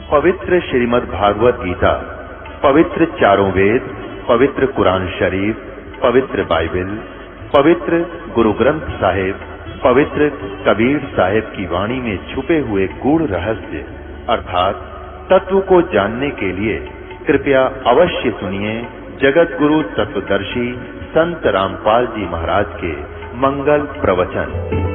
पवित्र श्रीमद् भागवत गीता, पवित्र चारों वेद, पवित्र कुरान शरीफ, पवित्र बाइबल, पवित्र गुरु ग्रंथ साहिब, पवित्र कबीर साहिब की वाणी में छुपे हुए गूढ़ रहस्य अर्थात तत्व को जानने के लिए कृपया अवश्य सुनिए जगत गुरु तत्वदर्शी संत रामपाल जी महाराज के मंगल प्रवचन।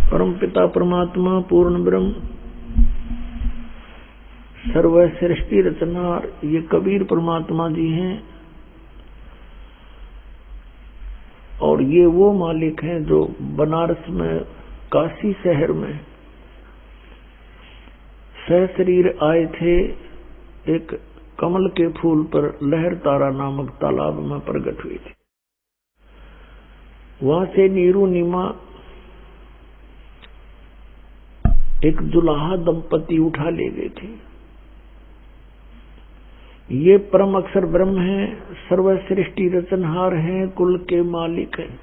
परम पिता परमात्मा पूर्ण ब्रह्म सर्व सृष्टि रचनार ये कबीर परमात्मा जी हैं और ये वो मालिक हैं जो बनारस में काशी शहर में सहशरीर आए थे। एक कमल के फूल पर लहर तारा नामक तालाब में प्रकट हुई थी। वहां से नीरू नीमा एक दुल्हा दंपति उठा ले गए थे। ये परम अक्षर ब्रह्म है, सर्व सृष्टि रचनहार हैं, कुल के मालिक हैं।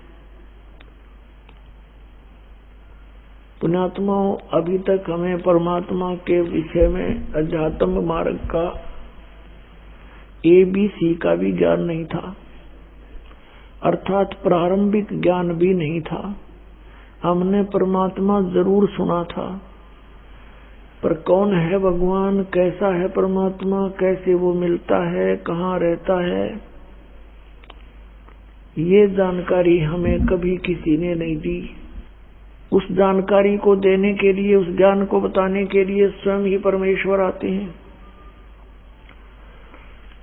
पुण्यात्माओं, अभी तक हमें परमात्मा के विषय में अध्यात्म मार्ग का ABC का भी ज्ञान नहीं था, अर्थात प्रारंभिक ज्ञान भी नहीं था। हमने परमात्मा जरूर सुना था, पर कौन है भगवान, कैसा है परमात्मा, कैसे वो मिलता है, कहाँ रहता है, ये जानकारी हमें कभी किसी ने नहीं दी। उस जानकारी को देने के लिए, उस ज्ञान को बताने के लिए स्वयं ही परमेश्वर आते हैं।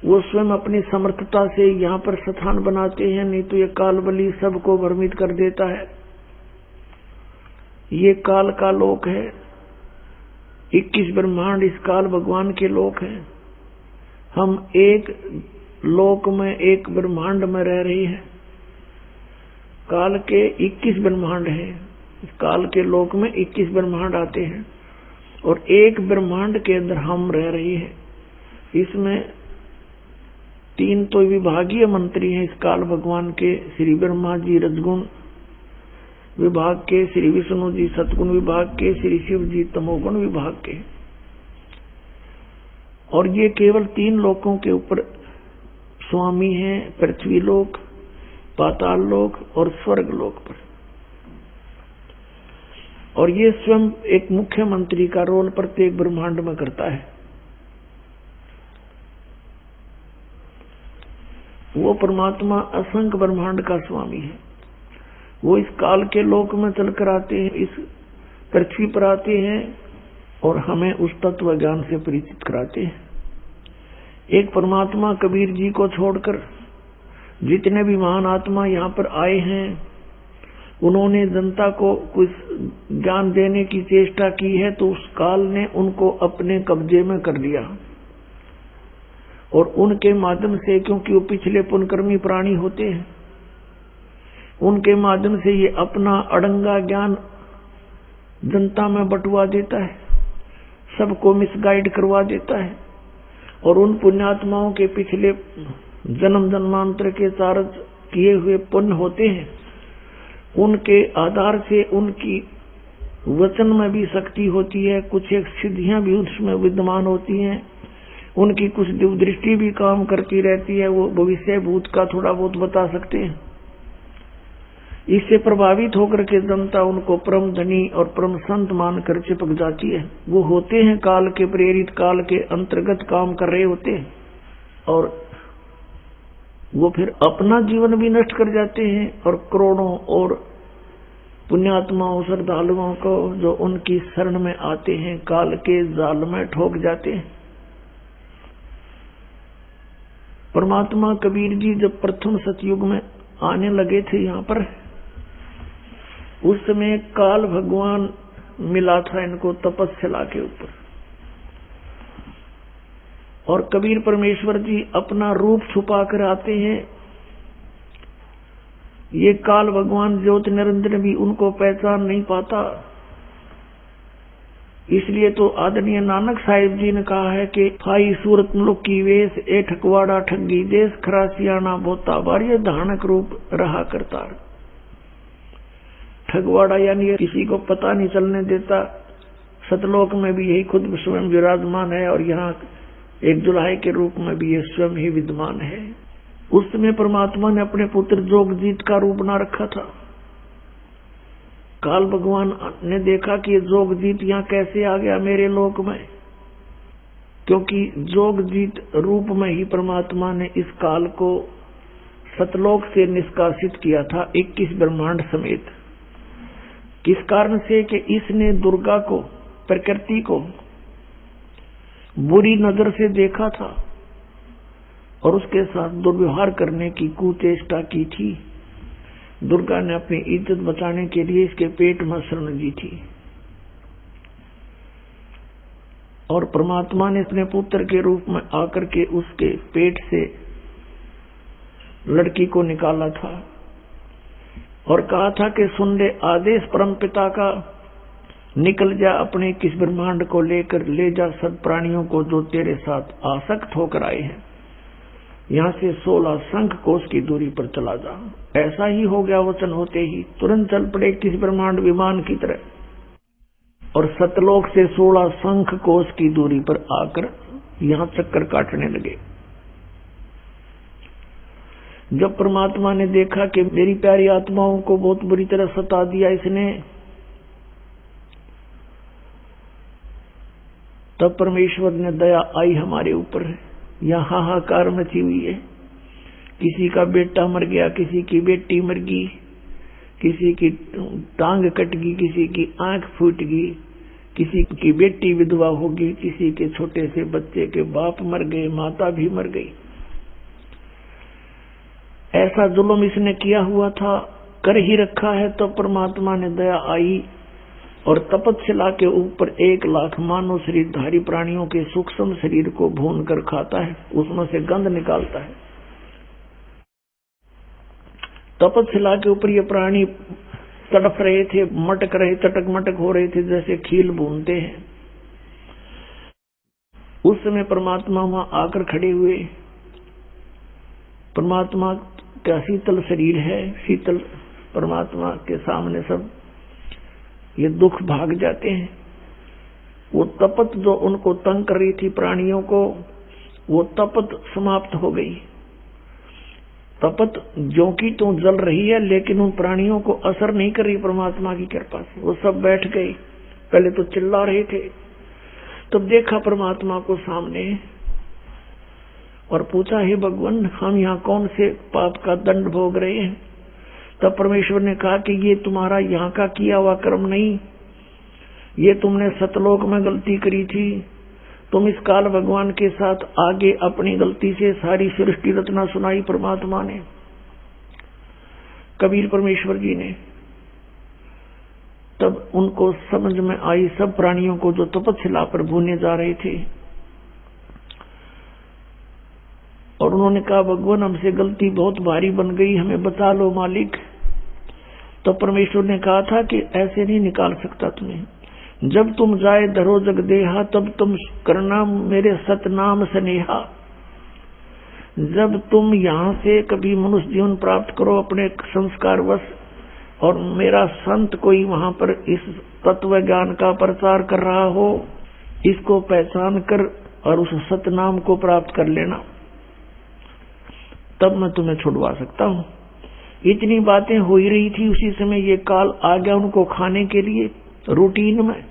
वो स्वयं अपनी समर्थता से यहाँ पर स्थान बनाते हैं, नहीं तो ये कालबली सबको भ्रमित कर देता है। ये काल का लोक है, 21 ब्रह्मांड इस काल भगवान के लोक हैं। हम एक लोक में, एक ब्रह्मांड में रह रही हैं। काल के 21 ब्रह्मांड हैं। इस काल के लोक में 21 ब्रह्मांड आते हैं और एक ब्रह्मांड के अंदर हम रह रही हैं। इसमें 3 तो विभागीय मंत्री हैं इस काल भगवान के, श्री ब्रह्मा जी रजगुण विभाग के, श्री विष्णु जी सतगुण विभाग के, श्री शिव जी तमोगुण विभाग के। और ये केवल 3 लोकों के ऊपर स्वामी हैं, पृथ्वी लोक, पाताल लोक और स्वर्ग लोक पर। और ये स्वयं एक मुख्यमंत्री का रोल प्रत्येक ब्रह्मांड में करता है। वो परमात्मा असंख्य ब्रह्मांड का स्वामी है। वो इस काल के लोक में चलकर आते हैं, इस पृथ्वी पर आते हैं और हमें उस तत्व ज्ञान से परिचित कराते हैं। एक परमात्मा कबीर जी को छोड़कर जितने भी महान आत्मा यहाँ पर आए हैं, उन्होंने जनता को कुछ ज्ञान देने की चेष्टा की है, तो उस काल ने उनको अपने कब्जे में कर लिया। और उनके माध्यम से, क्योंकि वो पिछले पुण्यकर्मी प्राणी होते हैं, उनके माध्यम से ये अपना अड़ंगा ज्ञान जनता में बंटवा देता है, सबको मिसगाइड करवा देता है। और उन पुण्यात्माओं के पिछले जन्म जन्मांतर के चार्ज किए हुए पुण्य होते हैं, उनके आधार से उनकी वचन में भी शक्ति होती है, कुछ एक सिद्धियां भी उसमें विद्यमान होती हैं, उनकी कुछ दिव्यदृष्टि भी काम करती रहती है। वो भविष्य भूत का थोड़ा बहुत बता सकते हैं। इससे प्रभावित होकर के जनता उनको परम धनी और परम संत मानकर चिपक जाती है। वो होते हैं काल के प्रेरित, काल के अंतर्गत काम कर रहे होते हैं। और वो फिर अपना जीवन भी नष्ट कर जाते हैं और करोड़ों और पुण्यात्माओं श्रद्धालुओं को जो उनकी शरण में आते हैं काल के जाल में ठोक जाते हैं। परमात्मा कबीर जी जब प्रथम सतयुग में आने लगे थे यहाँ पर, उस समय काल भगवान मिला था इनको तपस्या के ऊपर, और कबीर परमेश्वर जी अपना रूप छुपा कर आते हैं। ये काल भगवान ज्योत निरंजन भी उनको पहचान नहीं पाता। इसलिए तो आदरणीय नानक साहिब जी ने कहा है कि फाई सूरत मुलुक की वेश ए ठकवाड़ा ठगी देश खरासियाना बोता बारिय धानक रूप रहा करता। ठगवाड़ा यानी किसी को पता नहीं चलने देता। सतलोक में भी यही खुद स्वयं विराजमान है और यहाँ एक जुलाहे के रूप में भी ये स्वयं ही विद्यमान है। उस समय परमात्मा ने अपने पुत्र जोगजीत का रूप ना रखा था। काल भगवान ने देखा कि ये जोगजीत यहाँ कैसे आ गया मेरे लोक में, क्योंकि जोगजीत रूप में ही परमात्मा ने इस काल को सतलोक से निष्कासित किया था 21 ब्रह्मांड समेत। किस कारण से कि इसने दुर्गा को, प्रकृति को बुरी नजर से देखा था और उसके साथ दुर्व्यवहार करने की कुचेष्टा की थी। दुर्गा ने अपनी इज्जत बचाने के लिए इसके पेट में शरण दी थी और परमात्मा ने अपने पुत्र के रूप में आकर के उसके पेट से लड़की को निकाला था और कहा था कि सुन ले आदेश परमपिता का, निकल जा अपने किस ब्रह्मांड को लेकर, ले जा सब प्राणियों को जो तेरे साथ आसक्त होकर आए हैं, यहाँ से 16 शंख कोष की दूरी पर चला जा। ऐसा ही हो गया। वचन होते ही तुरंत चल पड़े किस ब्रह्मांड विमान की तरह और सतलोक से 16 शंख कोष की दूरी पर आकर यहाँ चक्कर काटने लगे। जब परमात्मा ने देखा कि मेरी प्यारी आत्माओं को बहुत बुरी तरह सता दिया इसने, तब परमेश्वर ने दया आई हमारे ऊपर। यहाँ हाहाकार मची हुई है। किसी का बेटा मर गया, किसी की बेटी मर गई, किसी की टांग कट गई, किसी की आंख फूट गई, किसी की बेटी विधवा होगी, किसी के छोटे से बच्चे के बाप मर गए, माता भी मर गई। ऐसा जुल्म इसने किया हुआ था, कर ही रखा है। तो परमात्मा ने दया आई और तपस्या के ऊपर 1 लाख मानव शरीरधारी प्राणियों के सूक्ष्म शरीर को भून कर खाता है, उसमें से गंध निकालता है। तपस्या के ऊपर ये प्राणी तड़प रहे थे, मटक रहे, चटक मटक हो रहे थे जैसे खील भूनते हैं। उस समय परमात्मा वहां आकर खड़े हुए। परमात्मा का शीतल शरीर है, शीतल परमात्मा के सामने सब ये दुख भाग जाते हैं। वो तपत जो उनको तंग कर रही थी प्राणियों को, वो तपत समाप्त हो गई। तपत जो की तो जल रही है लेकिन उन प्राणियों को असर नहीं कर रही परमात्मा की कृपा से। वो सब बैठ गए। पहले तो चिल्ला रहे थे, तब देखा परमात्मा को सामने और पूछा, हे भगवान हम यहाँ कौन से पाप का दंड भोग रहे हैं? तब परमेश्वर ने कहा कि ये तुम्हारा यहाँ का किया हुआ कर्म नहीं, ये तुमने सतलोक में गलती करी थी। तुम इस काल भगवान के साथ आगे अपनी गलती से सारी सृष्टि रचना सुनाई परमात्मा ने, कबीर परमेश्वर जी ने। तब उनको समझ में आई सब प्राणियों को जो तपस्या पर भूने जा रहे थे, और उन्होंने कहा भगवान हमसे गलती बहुत भारी बन गई, हमें बचा लो मालिक। तो परमेश्वर ने कहा था कि ऐसे नहीं निकाल सकता तुम्हें। जब तुम जाए धरो जग देहा तब तुम करना मेरे सतनाम स्नेहा। जब तुम यहाँ से कभी मनुष्य जीवन प्राप्त करो अपने संस्कार वश, और मेरा संत कोई वहां पर इस तत्व ज्ञान का प्रचार कर रहा हो, इसको पहचान कर और उस सतनाम को प्राप्त कर लेना, तब मैं तुम्हें छुड़वा सकता हूँ। इतनी बातें हो ही रही थी, उसी समय ये काल आ गया उनको खाने के लिए रूटीन में।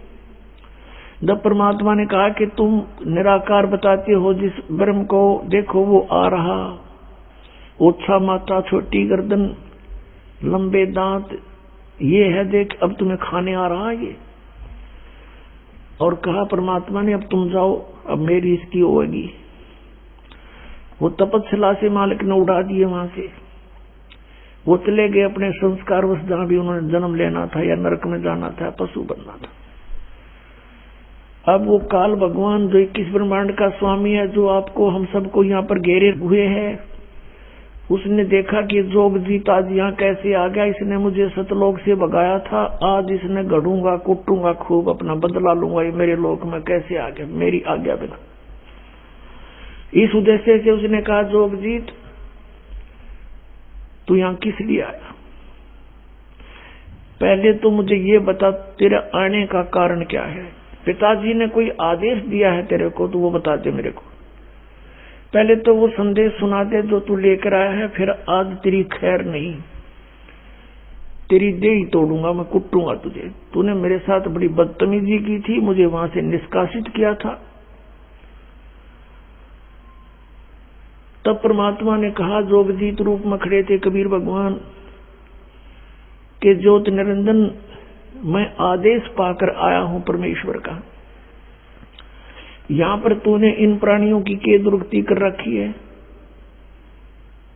जब परमात्मा ने कहा कि तुम निराकार बताते हो जिस ब्रह्म को, देखो वो आ रहा, ओछा माथा, छोटी गर्दन, लंबे दांत, ये है देख, अब तुम्हें खाने आ रहा ये। और कहा परमात्मा ने अब तुम जाओ, अब मेरी इसकी होगी। वो तपस्या से मालिक ने उड़ा दिए वहां से। वो चले गए अपने संस्कार वश, जहां भी उन्होंने जन्म लेना था, या नरक में जाना था, पशु बनना था। अब वो काल भगवान जो 21 ब्रह्मांड का स्वामी है, जो आपको हम सबको यहाँ पर घेरे हुए है, उसने देखा कि जोगजीत आज यहाँ कैसे आ गया। इसने मुझे सतलोक से भगाया था, आज इसने गढ़ूंगा, कुटूंगा, खूब अपना बदला लूंगा। ये मेरे लोक में कैसे आ गया मेरी आज्ञा बिना। इस उद्देश्य से उसने कहा, जोगजीत तू यहाँ किस लिए आया? पहले तो मुझे ये बता, तेरे आने का कारण क्या है? पिताजी ने कोई आदेश दिया है तेरे को तो वो बता दे मेरे को। पहले तो वो संदेश सुना दे जो तू लेकर आया है, फिर आज तेरी खैर नहीं, तेरी देह ही तोड़ूंगा मैं, कुटूंगा तुझे। तूने मेरे साथ बड़ी बदतमीजी की थी, मुझे वहां से निष्कासित किया था। तब परमात्मा ने कहा, जोगजीत रूप में खड़े थे कबीर भगवान के, ज्योत निरंजन मैं आदेश पाकर आया हूं परमेश्वर का। यहां पर तूने इन प्राणियों की के दुर्गति कर रखी है,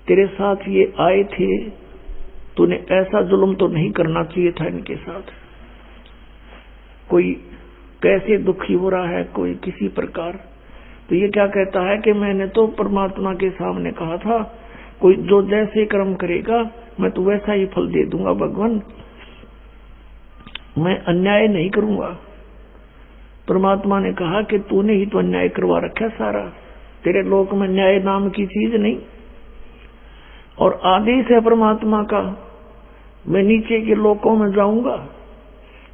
तेरे साथ ये आए थे, तूने ऐसा जुल्म तो नहीं करना चाहिए था इनके साथ। कोई कैसे दुखी हो रहा है, कोई किसी प्रकार। तो ये क्या कहता है कि मैंने तो परमात्मा के सामने कहा था, कोई जो जैसे कर्म करेगा मैं तो वैसा ही फल दे दूंगा भगवान, मैं अन्याय नहीं करूंगा। परमात्मा ने कहा कि तूने ही तो अन्याय करवा रखा सारा, तेरे लोक में न्याय नाम की चीज नहीं। और आदेश है परमात्मा का, मैं नीचे के लोकों में जाऊंगा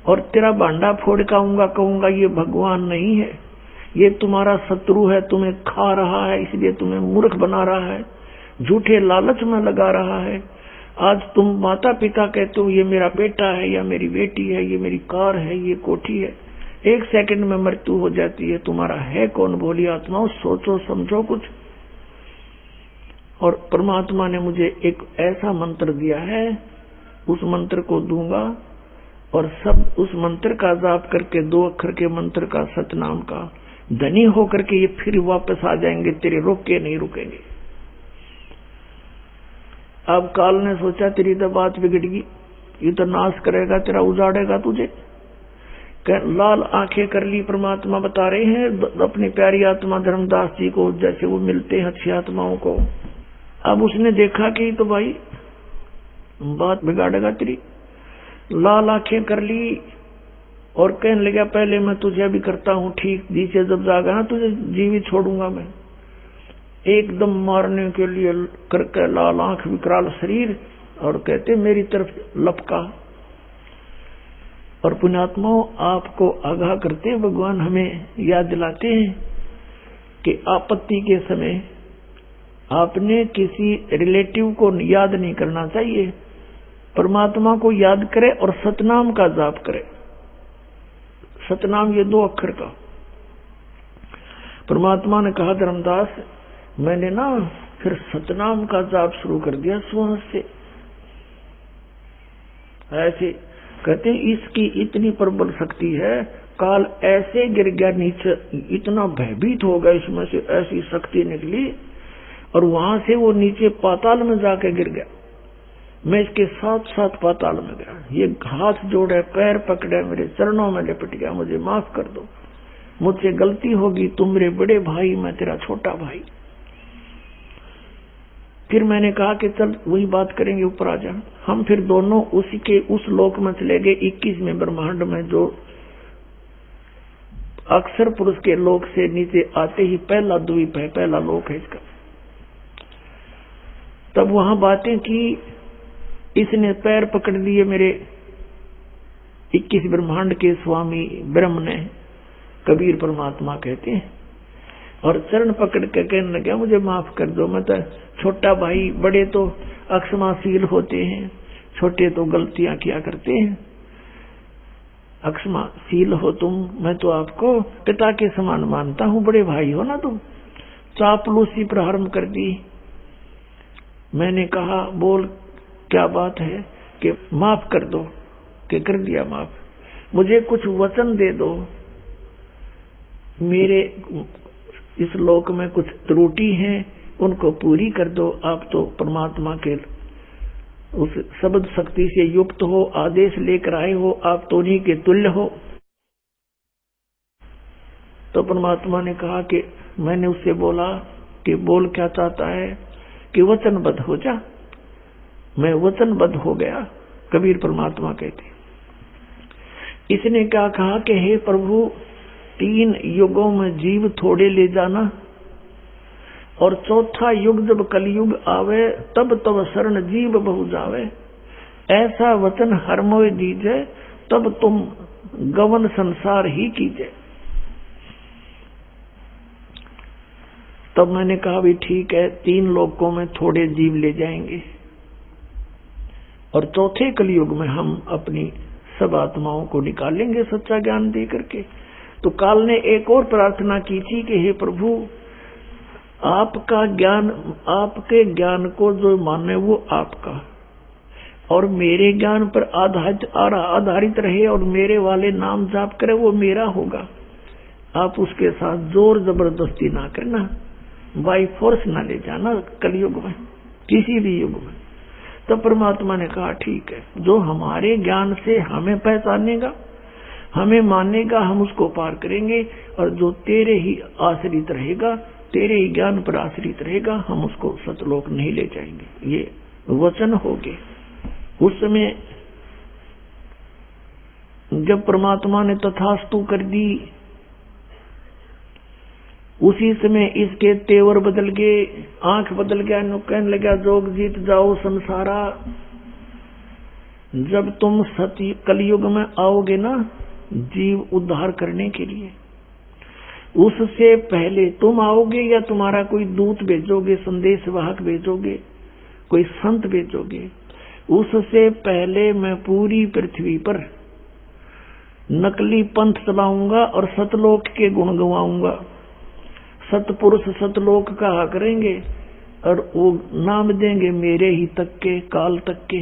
और तेरा भांडा फोड़ के आऊंगा, कहूंगा ये भगवान नहीं है, ये तुम्हारा शत्रु है, तुम्हें खा रहा है, इसलिए तुम्हें मूर्ख बना रहा है, झूठे लालच में लगा रहा है। आज तुम माता पिता कहते हो ये मेरा बेटा है या मेरी बेटी है, ये मेरी कार है, ये कोठी है, एक सेकंड में मृत्यु हो जाती है। तुम्हारा है कौन भोली आत्माओं, सोचो समझो कुछ। और परमात्मा ने मुझे एक ऐसा मंत्र दिया है, उस मंत्र को दूंगा और सब उस मंत्र का जाप करके, 2 अक्षर के मंत्र का, सतनाम का, धनी होकर के ये फिर वापस आ जाएंगे, तेरे रोके नहीं रुकेंगे। अब काल ने सोचा तेरी तो बात बिगड़ गई, ये तो नाश करेगा तेरा, उजाड़ेगा तुझे। लाल आंखें कर ली। परमात्मा बता रहे हैं अपनी प्यारी आत्मा धर्मदास जी को, जैसे वो मिलते हैं अच्छी आत्माओं को। अब उसने देखा कि तो भाई बात बिगाड़ेगा तेरी। लाल आंखें कर ली और कहने लगा, पहले मैं तुझे अभी करता हूं ठीक, नीचे जब जागा ना तुझे जीवित छोड़ूंगा मैं। एकदम मारने के लिए करके लाल आंख, विकराल शरीर, और कहते मेरी तरफ लपका। और पुण्यात्माओं, आपको आगाह करते भगवान हमें याद दिलाते हैं कि आपत्ति के समय आपने किसी रिलेटिव को याद नहीं करना चाहिए, परमात्मा को याद करे और सतनाम का जाप करे। सतनाम ये 2 अक्षर का। परमात्मा ने कहा, धर्मदास मैंने ना फिर सतनाम का जाप शुरू कर दिया सुहास से। ऐसे कहते इसकी इतनी प्रबल शक्ति है, काल ऐसे गिर गया नीचे, इतना भयभीत हो गया, इसमें से ऐसी शक्ति निकली और वहां से वो नीचे पाताल में जाके गिर गया। मैं इसके साथ साथ पाताल में गया, ये हाथ जोड़े, पैर पकड़े, मेरे चरणों में लिपट गया, मुझे माफ कर दो, मुझसे गलती होगी, तुम मेरे बड़े भाई, मैं तेरा छोटा भाई। फिर मैंने कहा कि चल वही बात करेंगे, ऊपर आ जा। हम फिर दोनों उसी के उस लोक में चले गए, 21वें ब्रह्मांड में, जो अक्षर पुरुष के लोक से नीचे आते ही पहला द्वीप है, पहला लोक है इसका। तब वहां बातें की, इसने पैर पकड़ लिए मेरे 21 ब्रह्मांड के स्वामी ब्रह्म ने, कबीर परमात्मा कहते हैं, और चरण पकड़ के कहने लगा मुझे माफ कर दो, मैं तो छोटा भाई, बड़े तो अक्षमाशील होते हैं, छोटे तो गलतियां किया करते हैं। अक्षमाशील हो तुम, मैं तो आपको पिता के समान मानता हूँ, बड़े भाई हो ना तुम। चापलूसी प्रारंभ कर दी। मैंने कहा बोल क्या बात है, कि माफ कर दो, कि कर दिया माफ, मुझे कुछ वचन दे दो, मेरे इस लोक में कुछ त्रुटि है उनको पूरी कर दो। आप तो परमात्मा के उस शब्द शक्ति से युक्त हो, आदेश लेकर आए हो, आप तो उन्हीं के तुल्य हो। तो परमात्मा ने कहा कि मैंने उससे बोला कि बोल क्या चाहता है, कि वचनबद्ध हो जा। मैं वचनबद्ध हो गया, कबीर परमात्मा कहते। इसने क्या कहा कि हे प्रभु, 3 युगों में जीव थोड़े ले जाना, और चौथा युग जब कलयुग आवे तब तब शरण जीव बहु जावे। ऐसा वचन हर मोय दीजे, तब तुम गवन संसार ही कीजे। तब मैंने कहा भी ठीक है, 3 लोकों में थोड़े जीव ले जाएंगे, और चौथे कलयुग में हम अपनी सब आत्माओं को निकालेंगे सच्चा ज्ञान दे करके। तो काल ने एक और प्रार्थना की थी कि हे प्रभु, आपका ज्ञान, आपके ज्ञान को जो माने वो आपका, और मेरे ज्ञान पर आधारित रहे और मेरे वाले नाम जाप करे वो मेरा होगा। आप उसके साथ जोर जबरदस्ती ना करना, बाई फोर्स ना ले जाना कलयुग में, किसी भी युग में। तो परमात्मा ने कहा ठीक है, जो हमारे ज्ञान से हमें पहचानेगा, हमें मानेगा, हम उसको पार करेंगे, और जो तेरे ही आश्रित रहेगा, तेरे ही ज्ञान पर आश्रित रहेगा, हम उसको सतलोक नहीं ले जाएंगे। ये वचन हो गए। उस समय जब परमात्मा ने तथास्तु कर दी, उसी समय इसके तेवर बदल गए, आंख बदल गया, कहने लगा जोग जीत जाओ संसारा। जब तुम सत्य कलयुग में आओगे ना जीव उद्धार करने के लिए, उससे पहले तुम आओगे या तुम्हारा कोई दूत भेजोगे, संदेश वाहक भेजोगे, कोई संत भेजोगे, उससे पहले मैं पूरी पृथ्वी पर नकली पंथ चलाऊंगा और सतलोक के गुण गवाऊंगा। सतपुरुष सतलोक कहा करेंगे और वो नाम देंगे मेरे ही तक के, काल तक के,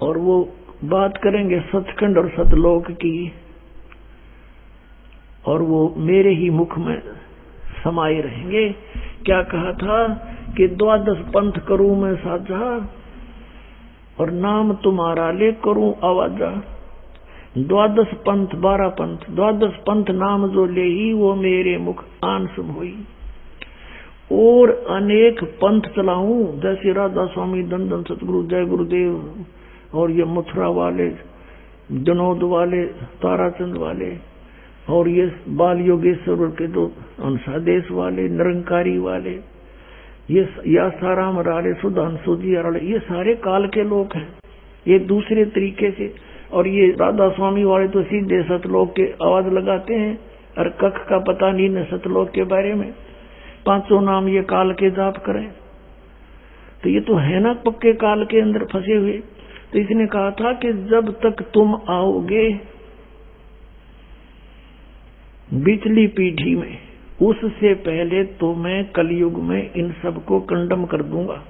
और वो बात करेंगे सचखंड और सतलोक की, और वो मेरे ही मुख में समाये रहेंगे। क्या कहा था कि 12 पंथ करूं मैं साझा, और नाम तुम्हारा ले करूं आवाजा। 12 पंथ 12 पंथ, 12 पंथ नाम जो ले ही वो मेरे मुख आन सुन हुई। और अनेक पंथ चलाऊं, जैसे राधा स्वामी दंदन सतगुरु जय गुरुदेव, और ये मथुरा वाले, जनोद वाले, ताराचंद वाले, और ये बाल योगेश्वर के 2 अंशादेश वाले, निरंकारी वाले, ये यासाराम वाले, सुधांशु जी वाले, ये सारे काल के लोग हैं, ये दूसरे तरीके से। और ये राधा स्वामी वाले तो सीधे सतलोक के आवाज लगाते हैं, और कख का पता नहीं न सतलोक के बारे में। 500 नाम ये काल के जाप करें, तो ये तो है ना पक्के काल के अंदर फंसे हुए। तो इसने कहा था कि जब तक तुम आओगे बिचली पीढ़ी में, उससे पहले तो मैं कलयुग में इन सबको कंडम कर दूंगा,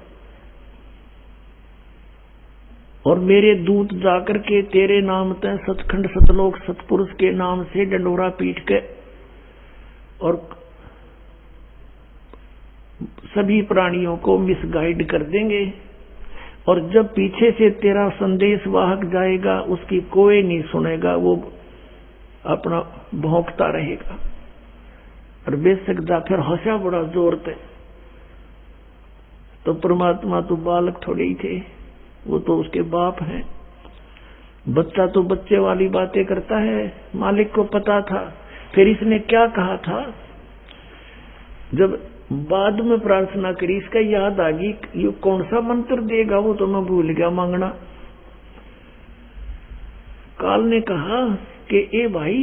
और मेरे दूत जाकर के तेरे नाम तय सतखंड सतलोक सतपुरुष के नाम से डंडोरा पीट के और सभी प्राणियों को मिसगाइड कर देंगे। और जब पीछे से तेरा संदेश वाहक जाएगा उसकी कोई नहीं सुनेगा, वो अपना भौंकता रहेगा। और बेशक जाकर हंसा बड़ा जोर थे। तो परमात्मा तो बालक थोड़े ही थे, वो तो उसके बाप हैं। बच्चा तो बच्चे वाली बातें करता है, मालिक को पता था। फिर इसने क्या कहा था, जब बाद में प्रार्थना करी, इसका याद आ गई, ये कौन सा मंत्र देगा, वो तो मैं भूल गया मांगना। काल ने कहा कि ए भाई,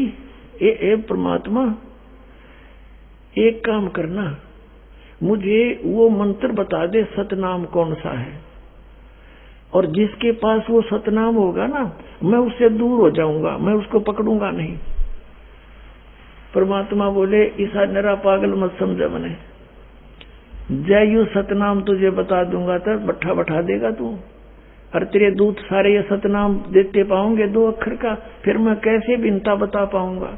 ए परमात्मा, एक काम करना, मुझे वो मंत्र बता दे, सतनाम कौन सा है। और जिसके पास वो सतनाम होगा ना, मैं उससे दूर हो जाऊंगा, मैं उसको पकड़ूंगा नहीं। परमात्मा बोले ईसा नरा पागल मत समझ मने, जय यू सतनाम तुझे बता दूंगा तो बैठा बैठा देगा तू, और तेरे दूत सारे ये सतनाम देते पाऊंगे 2 अक्षर का, फिर मैं कैसे बिनता बता पाऊंगा।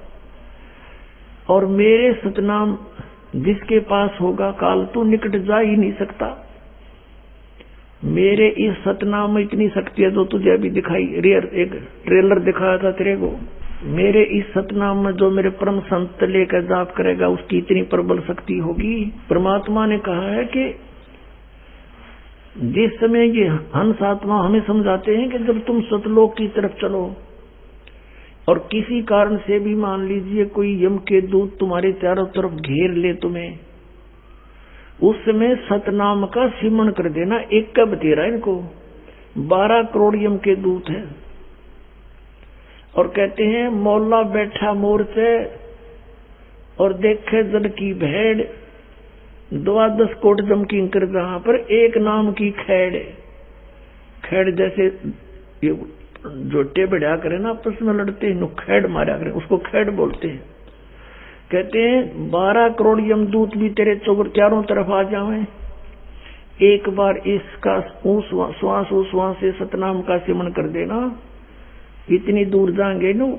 और मेरे सतनाम जिसके पास होगा काल तू निकट जा ही नहीं सकता। मेरे इस सतनाम में इतनी शक्ति है जो तुझे अभी दिखाई, एक ट्रेलर दिखाया था तेरे को। मेरे इस सतनाम में जो मेरे परम संत लेकर जाप करेगा उसकी इतनी प्रबल शक्ति होगी। परमात्मा ने कहा है कि जिस समय ये हंस आत्मा हमें समझाते हैं कि जब तुम सतलोक की तरफ चलो और किसी कारण से भी मान लीजिए कोई यम के दूत तुम्हारे चारों तरफ घेर ले तुम्हें, उस समय सतनाम का सिमरण कर देना। एक का बतेरा इनको 12 करोड़ यम के दूत है, और कहते हैं मौला बैठा मोर्चे और देखे जल की भेड़, 12 कोट जम की कर जहां पर एक नाम की खैड़। खैड़ जैसे ये जो टेबड़ा करे ना आपस में लड़ते हैं, खैड़ मारा करे, उसको खैड़ बोलते हैं। कहते हैं 12 करोड़ यमदूत भी तेरे चारों तरफ आ जाएं, एक बार इसका श्वास से सतनाम का सिमरण कर देना, इतनी दूर जाएंगे न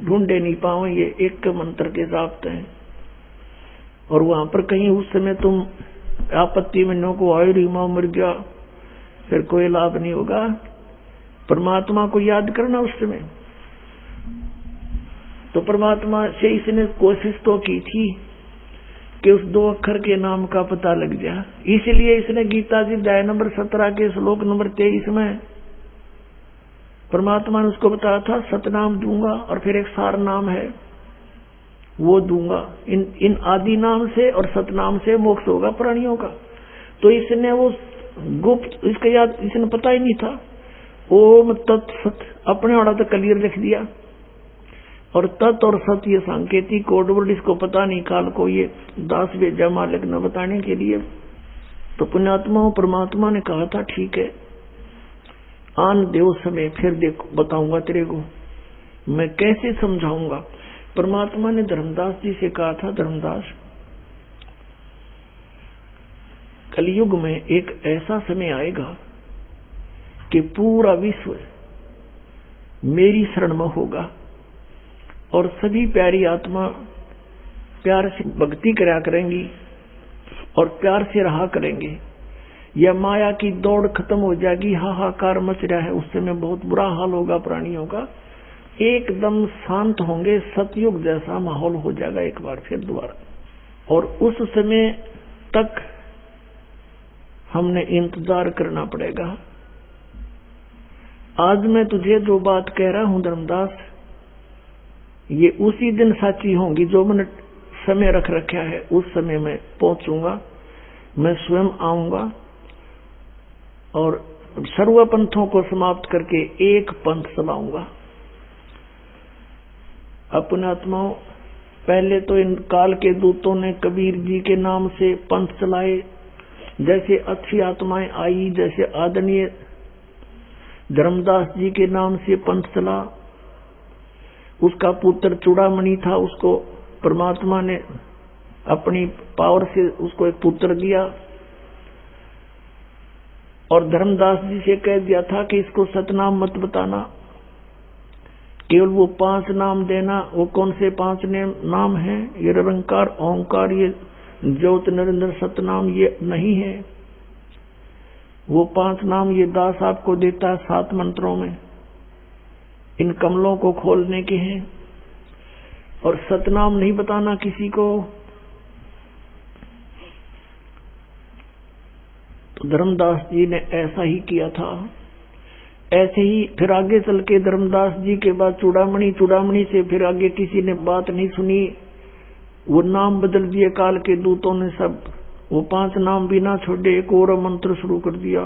ढूंढे नहीं पाओगे, एक मंत्र के जापते हैं। और वहां पर कहीं उस समय तुम आपत्ति में नो को आयु रीमा मर गया, फिर कोई लाभ नहीं होगा। परमात्मा को याद करना उस समय। तो परमात्मा से इसने कोशिश तो की थी कि उस 2 अक्षर के नाम का पता लग जाए, इसलिए इसने गीता जी अध्याय नंबर 17 के श्लोक नंबर 23 में परमात्मा ने उसको बताया था सतनाम दूंगा, और फिर एक सार नाम है वो दूंगा। इन आदि नाम से और सतनाम से मोक्ष होगा प्राणियों का। तो इसने वो गुप्त, इसका याद इसने पता ही नहीं था। ओम तत् सत अपने वाला तो क्लियर लिख दिया, और तत् और सत ये सांकेतिक कोड वर्ड, इसको पता नहीं काल को ये दास भेजा मालिक न बताने के लिए। तो पुण्यात्मा परमात्मा ने कहा था ठीक है आन देव समय फिर देखो बताऊंगा तेरे को मैं कैसे समझाऊंगा। परमात्मा ने धर्मदास जी से कहा था, धर्मदास कलयुग में एक ऐसा समय आएगा कि पूरा विश्व मेरी शरण में होगा और सभी प्यारी आत्मा प्यार से भक्ति करा करेंगी और प्यार से रहा करेंगे। यह माया की दौड़ खत्म हो जाएगी, हाहाकार मच रहा है, उस समय बहुत बुरा हाल होगा प्राणियों का, एकदम शांत होंगे, सतयुग जैसा माहौल हो जाएगा एक बार फिर दोबारा। और उस समय तक हमने इंतजार करना पड़ेगा। आज मैं तुझे जो बात कह रहा हूं धर्मदास, ये उसी दिन साची होंगी जो मैंने समय रख रखा है। उस समय मैं पहुंचूंगा, मैं स्वयं आऊंगा और सर्व पंथों को समाप्त करके एक पंथ चलाऊंगा। अपने आत्माओं, पहले तो इन काल के दूतों ने कबीर जी के नाम से पंथ चलाए, जैसे अच्छी आत्माएं आई, जैसे आदरणीय धर्मदास जी के नाम से पंथ चला। उसका पुत्र चूड़ामणि था, उसको परमात्मा ने अपनी पावर से उसको एक पुत्र दिया और धर्मदास जी से कह दिया था कि इसको सतनाम मत बताना, केवल वो 5 नाम देना। वो कौन से 5 नाम हैं? ये निरंकार, ओंकार, ये ज्योत, नरेंद्र, सतनाम ये नहीं है। वो 5 नाम ये दास आपको देता है 7 मंत्रों में, इन कमलों को खोलने के हैं। और सतनाम नहीं बताना किसी को। तो धर्मदास जी ने ऐसा ही किया था। ऐसे ही फिर आगे चल के धर्मदास जी के बाद चूड़ामणि से फिर आगे किसी ने बात नहीं सुनी, वो नाम बदल दिए काल के दूतों ने सब। वो 5 नाम भी ना छोड़े, एक और मंत्र शुरू कर दिया,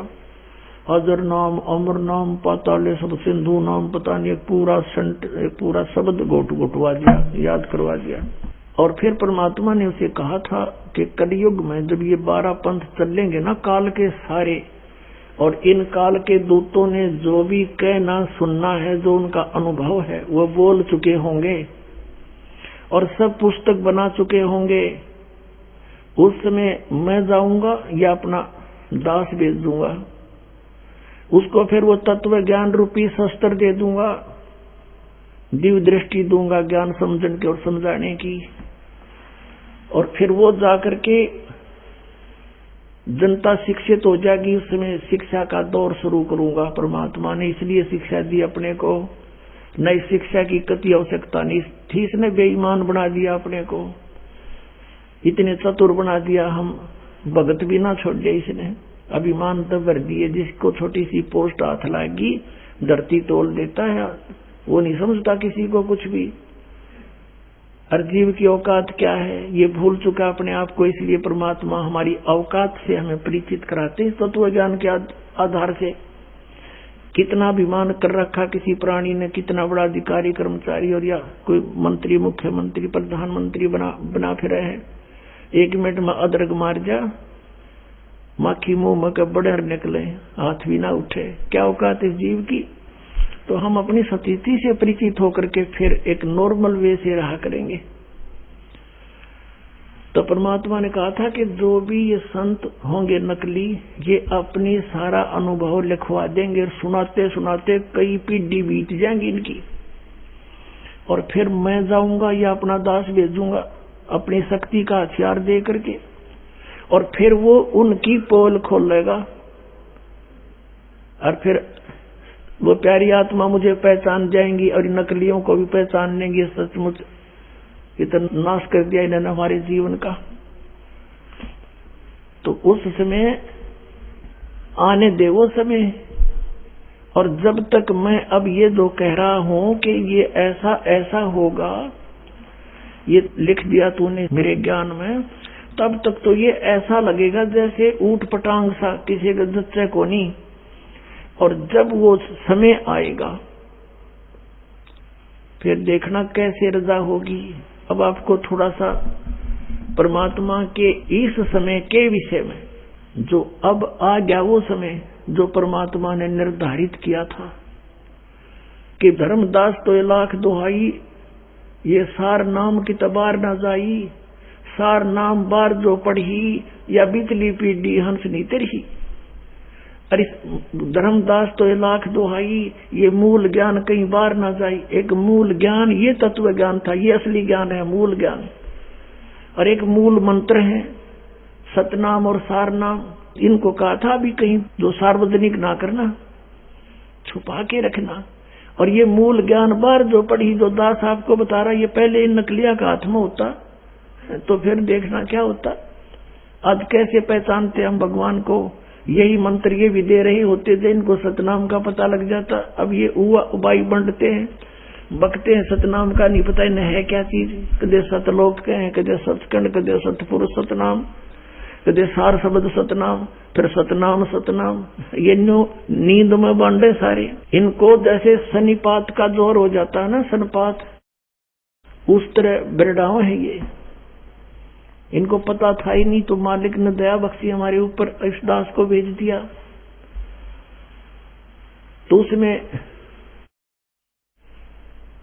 अजर नाम, अमर नाम, पाताले सब, सिंधु नाम, पता नहीं एक पूरा शब्द घोटवा दिया, याद करवा दिया। और फिर परमात्मा ने उसे कहा था कि कलयुग में जब ये 12 पंथ चलेंगे ना काल के सारे, और इन काल के दूतों ने जो भी कहना सुनना है, जो उनका अनुभव है, वो बोल चुके होंगे और सब पुस्तक बना चुके होंगे। उस समय मैं जाऊंगा या अपना दास भेज दूंगा, उसको फिर वो तत्व ज्ञान रूपी शस्त्र दे दूंगा, दिव्य दृष्टि दूंगा ज्ञान समझने की और समझाने की, और फिर वो जाकर के जनता शिक्षित हो जाएगी। उस समय शिक्षा का दौर शुरू करूंगा। परमात्मा ने इसलिए शिक्षा दी अपने को, नई शिक्षा की कति आवश्यकता नहीं थी। इसने बेईमान बना दिया अपने को, इतने चतुर बना दिया, हम भगत भी ना छोड़ दिया इसने। अभिमान तो भर दिए, जिसको छोटी सी पोस्ट हाथ लाएगी धरती तोल देता है, वो नहीं समझता किसी को कुछ भी। हर जीव की औकात क्या है ये भूल चुका अपने आप को। इसलिए परमात्मा हमारी औकात से हमें परिचित कराते हैं तत्व ज्ञान के आधार से। कितना अभिमान कर रखा किसी प्राणी ने, कितना बड़ा अधिकारी कर्मचारी और या कोई मंत्री, मुख्यमंत्री, प्रधानमंत्री बना फिर रहे हैं। 1 मिनट में अदरक मार जा, माखी मुंह में बड़े निकले, हाथ भी ना उठे। क्या औकात इस जीव की? तो हम अपनी स्थिति से परिचित होकर के फिर एक नॉर्मल वे से रहा करेंगे। तो परमात्मा ने कहा था कि जो भी ये संत होंगे नकली, ये अपनी सारा अनुभव लिखवा देंगे और सुनाते सुनाते कई पीढ़ी बीत जाएंगी इनकी। और फिर मैं जाऊंगा या अपना दास भेजूंगा अपनी शक्ति का हथियार दे करके, और फिर वो उनकी पोल खोलेगा और फिर वो प्यारी आत्मा मुझे पहचान जाएंगी और नकलियों को भी पहचान लेंगे। सचमुच इतना नाश कर दिया इन्होंने हमारे जीवन का। तो उस समय आने दे वो समय। और जब तक मैं अब ये जो कह रहा हूं कि ये ऐसा ऐसा होगा, ये लिख दिया तूने मेरे ज्ञान में, तब तक तो ये ऐसा लगेगा जैसे ऊट पटांग सा, किसी का जच्चे को नहीं। और जब वो समय आएगा फिर देखना कैसे रजा होगी। अब आपको थोड़ा सा परमात्मा के इस समय के विषय में, जो अब आ गया वो समय जो परमात्मा ने निर्धारित किया था कि धर्मदास तो 1 लाख दुहाई, ये सार नाम की तबार न जाई, सार नाम बार जो पढ़ी, या बिचली पीढ़ी हंस नी तरही। अरे धर्मदास तो 1 लाख दुहाई, ये मूल ज्ञान कई बार ना जाई। एक मूल ज्ञान ये तत्व ज्ञान था, ये असली ज्ञान है मूल ज्ञान। और एक मूल मंत्र है सतनाम और सारनाम। इनको कहा था भी कहीं जो सार्वजनिक ना करना, छुपा के रखना। और ये मूल ज्ञान बार जो पढ़ी, जो दास आपको बता रहा, ये पहले इन नकलिया का हाथ में होता तो फिर देखना क्या होता। आज कैसे पहचानते हम भगवान को? यही मंत्र ये भी दे रहे होते थे, इनको सतनाम का पता लग जाता। अब ये उबाई बंटते हैं, बकते हैं, सतनाम का नहीं पता इन्हें है क्या चीज। कदे सतलोक कहें, कदे सचखंड, कदे सतपुरुष सतनाम, कदे सार शब्द सतनाम, फिर सतनाम सतनाम। ये नींद में बांटे सारे। इनको जैसे सनिपात का जोर हो जाता है ना, सनपात, उस तरह बिरडाव है ये। इनको पता था ही नहीं, तो मालिक ने दया बख्शी हमारे ऊपर, इस दास को भेज दिया। तो उसमें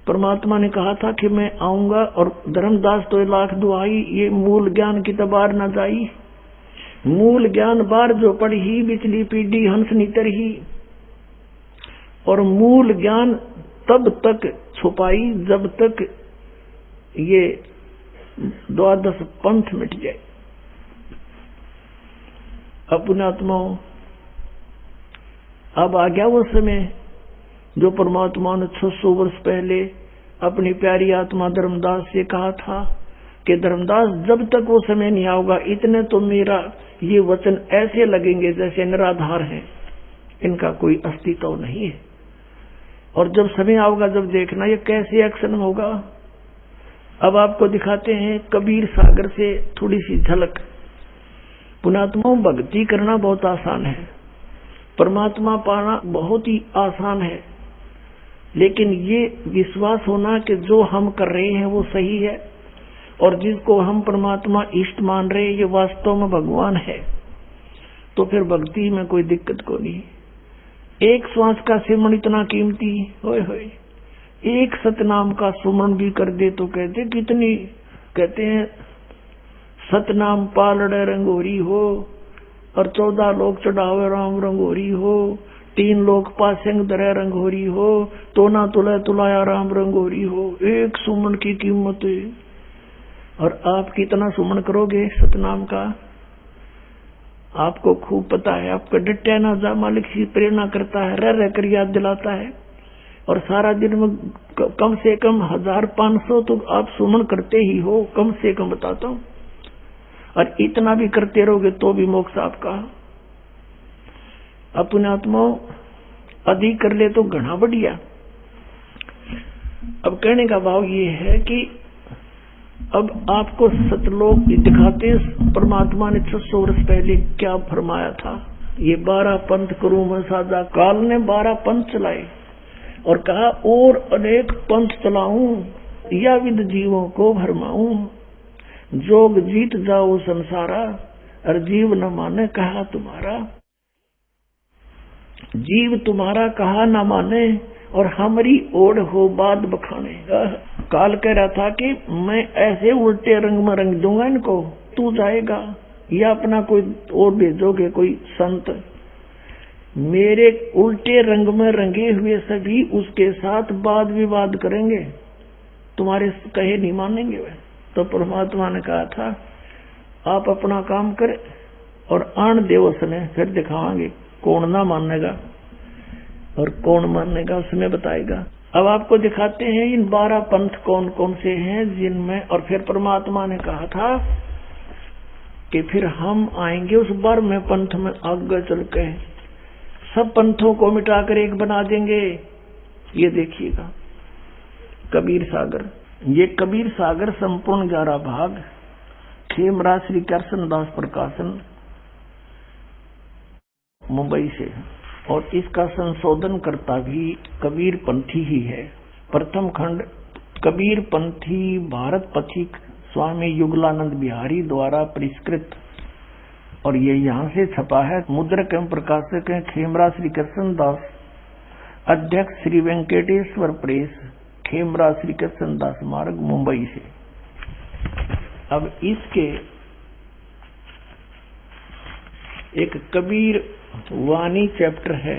परमात्मा ने कहा था कि मैं आऊंगा और धर्मदास तो 1 लाख दुहाई, ये मूल ज्ञान की तबार न जाई। मूल ज्ञान बार जो पढ़ी, बिचली पीढ़ी हंस नी तरही। और मूल ज्ञान तब तक छुपाई जब तक ये 12 पंथ मिट जाए। अपने आत्माओं, अब आ गया वो समय जो परमात्मा ने 600 वर्ष पहले अपनी प्यारी आत्मा धर्मदास से कहा था कि धर्मदास जब तक वो समय नहीं आएगा, इतने तो मेरा ये वचन ऐसे लगेंगे जैसे निराधार हैं, इनका कोई अस्तित्व नहीं है। और जब समय आएगा, जब देखना ये कैसे एक्शन होगा। अब आपको दिखाते हैं कबीर सागर से थोड़ी सी झलक। पुणात्माओं, भक्ति करना बहुत आसान है, परमात्मा पाना बहुत ही आसान है, लेकिन ये विश्वास होना कि जो हम कर रहे हैं वो सही है और जिसको हम परमात्मा इष्ट मान रहे हैं ये वास्तव में भगवान है। तो फिर भक्ति में कोई दिक्कत को नहीं। एक श्वास का सिमरण इतना कीमती, होए होए, एक सतनाम का सुमरण भी कर दे तो कहते कितनी, कहते हैं सतनाम पालड़े रंगोरी हो, और 14 लोग चढ़ावे राम रंगोरी हो, 3 लोग पासेंग दरे रंगोरी हो, तो ना तुले तुलाया राम रंगोरी हो। एक सुमन की कीमत है। और आप कितना सुमन करोगे सतनाम का, आपको खूब पता है। आपका डट्या ना जा मालिक सी प्रेरणा करता है, रह कर याद दिलाता है। और सारा दिन में कम से कम 1500 तो आप सुमन करते ही हो, कम से कम बताता हूं। और इतना भी करते रहोगे तो भी मोक्ष आपका। अपने आत्मा अधिक कर ले तो घना बढ़िया। अब कहने का भाव ये है कि अब आपको सतलोक दिखाते परमात्मा ने 600 वर्ष पहले क्या फरमाया था। ये 12 पंथ करूं मैं साझा। काल ने 12 पंथ चलाए और कहा और अनेक पंथ चलाऊं, या विद जीवों को भरमाऊं, जोग जीत जाओ संसारा, और जीव न माने कहा तुम्हारा। जीव तुम्हारा कहा न माने, और हमारी ओढ़ हो बाद बखाने। काल कह रहा था कि मैं ऐसे उल्टे रंग में रंग दूंगा इनको, तू जाएगा या अपना कोई और भेजोगे कोई संत, मेरे उल्टे रंग में रंगे हुए सभी उसके साथ वाद विवाद करेंगे, तुम्हारे कहे नहीं मानेंगे वे। तो परमात्मा ने कहा था आप अपना काम करें और आन दिवस ने फिर दिखावांगे कौन ना मानेगा और कौन मानेगा, उसमें बताएगा। अब आपको दिखाते हैं इन 12 पंथ कौन कौन से हैं जिनमें। और फिर परमात्मा ने कहा था कि फिर हम आएंगे उस 12वें पंथ में, आगे चल के सब पंथों को मिटाकर एक बना देंगे। ये देखिएगा कबीर सागर। ये कबीर सागर संपूर्ण 11 भाग, खेमराज श्री कृष्ण दास प्रकाशन मुंबई से, और इसका संशोधन करता भी कबीर पंथी ही है। प्रथम खंड कबीर पंथी भारत पथिक स्वामी युगलानंद बिहारी द्वारा परिष्कृत, और ये यहाँ से छपा है। मुद्रक एवं प्रकाशक है खेमराज श्री कृष्ण दास, अध्यक्ष श्री वेंकटेश्वर प्रेस, खेमराज श्री कृष्ण दास मार्ग मुंबई से। अब इसके एक कबीर वाणी चैप्टर है,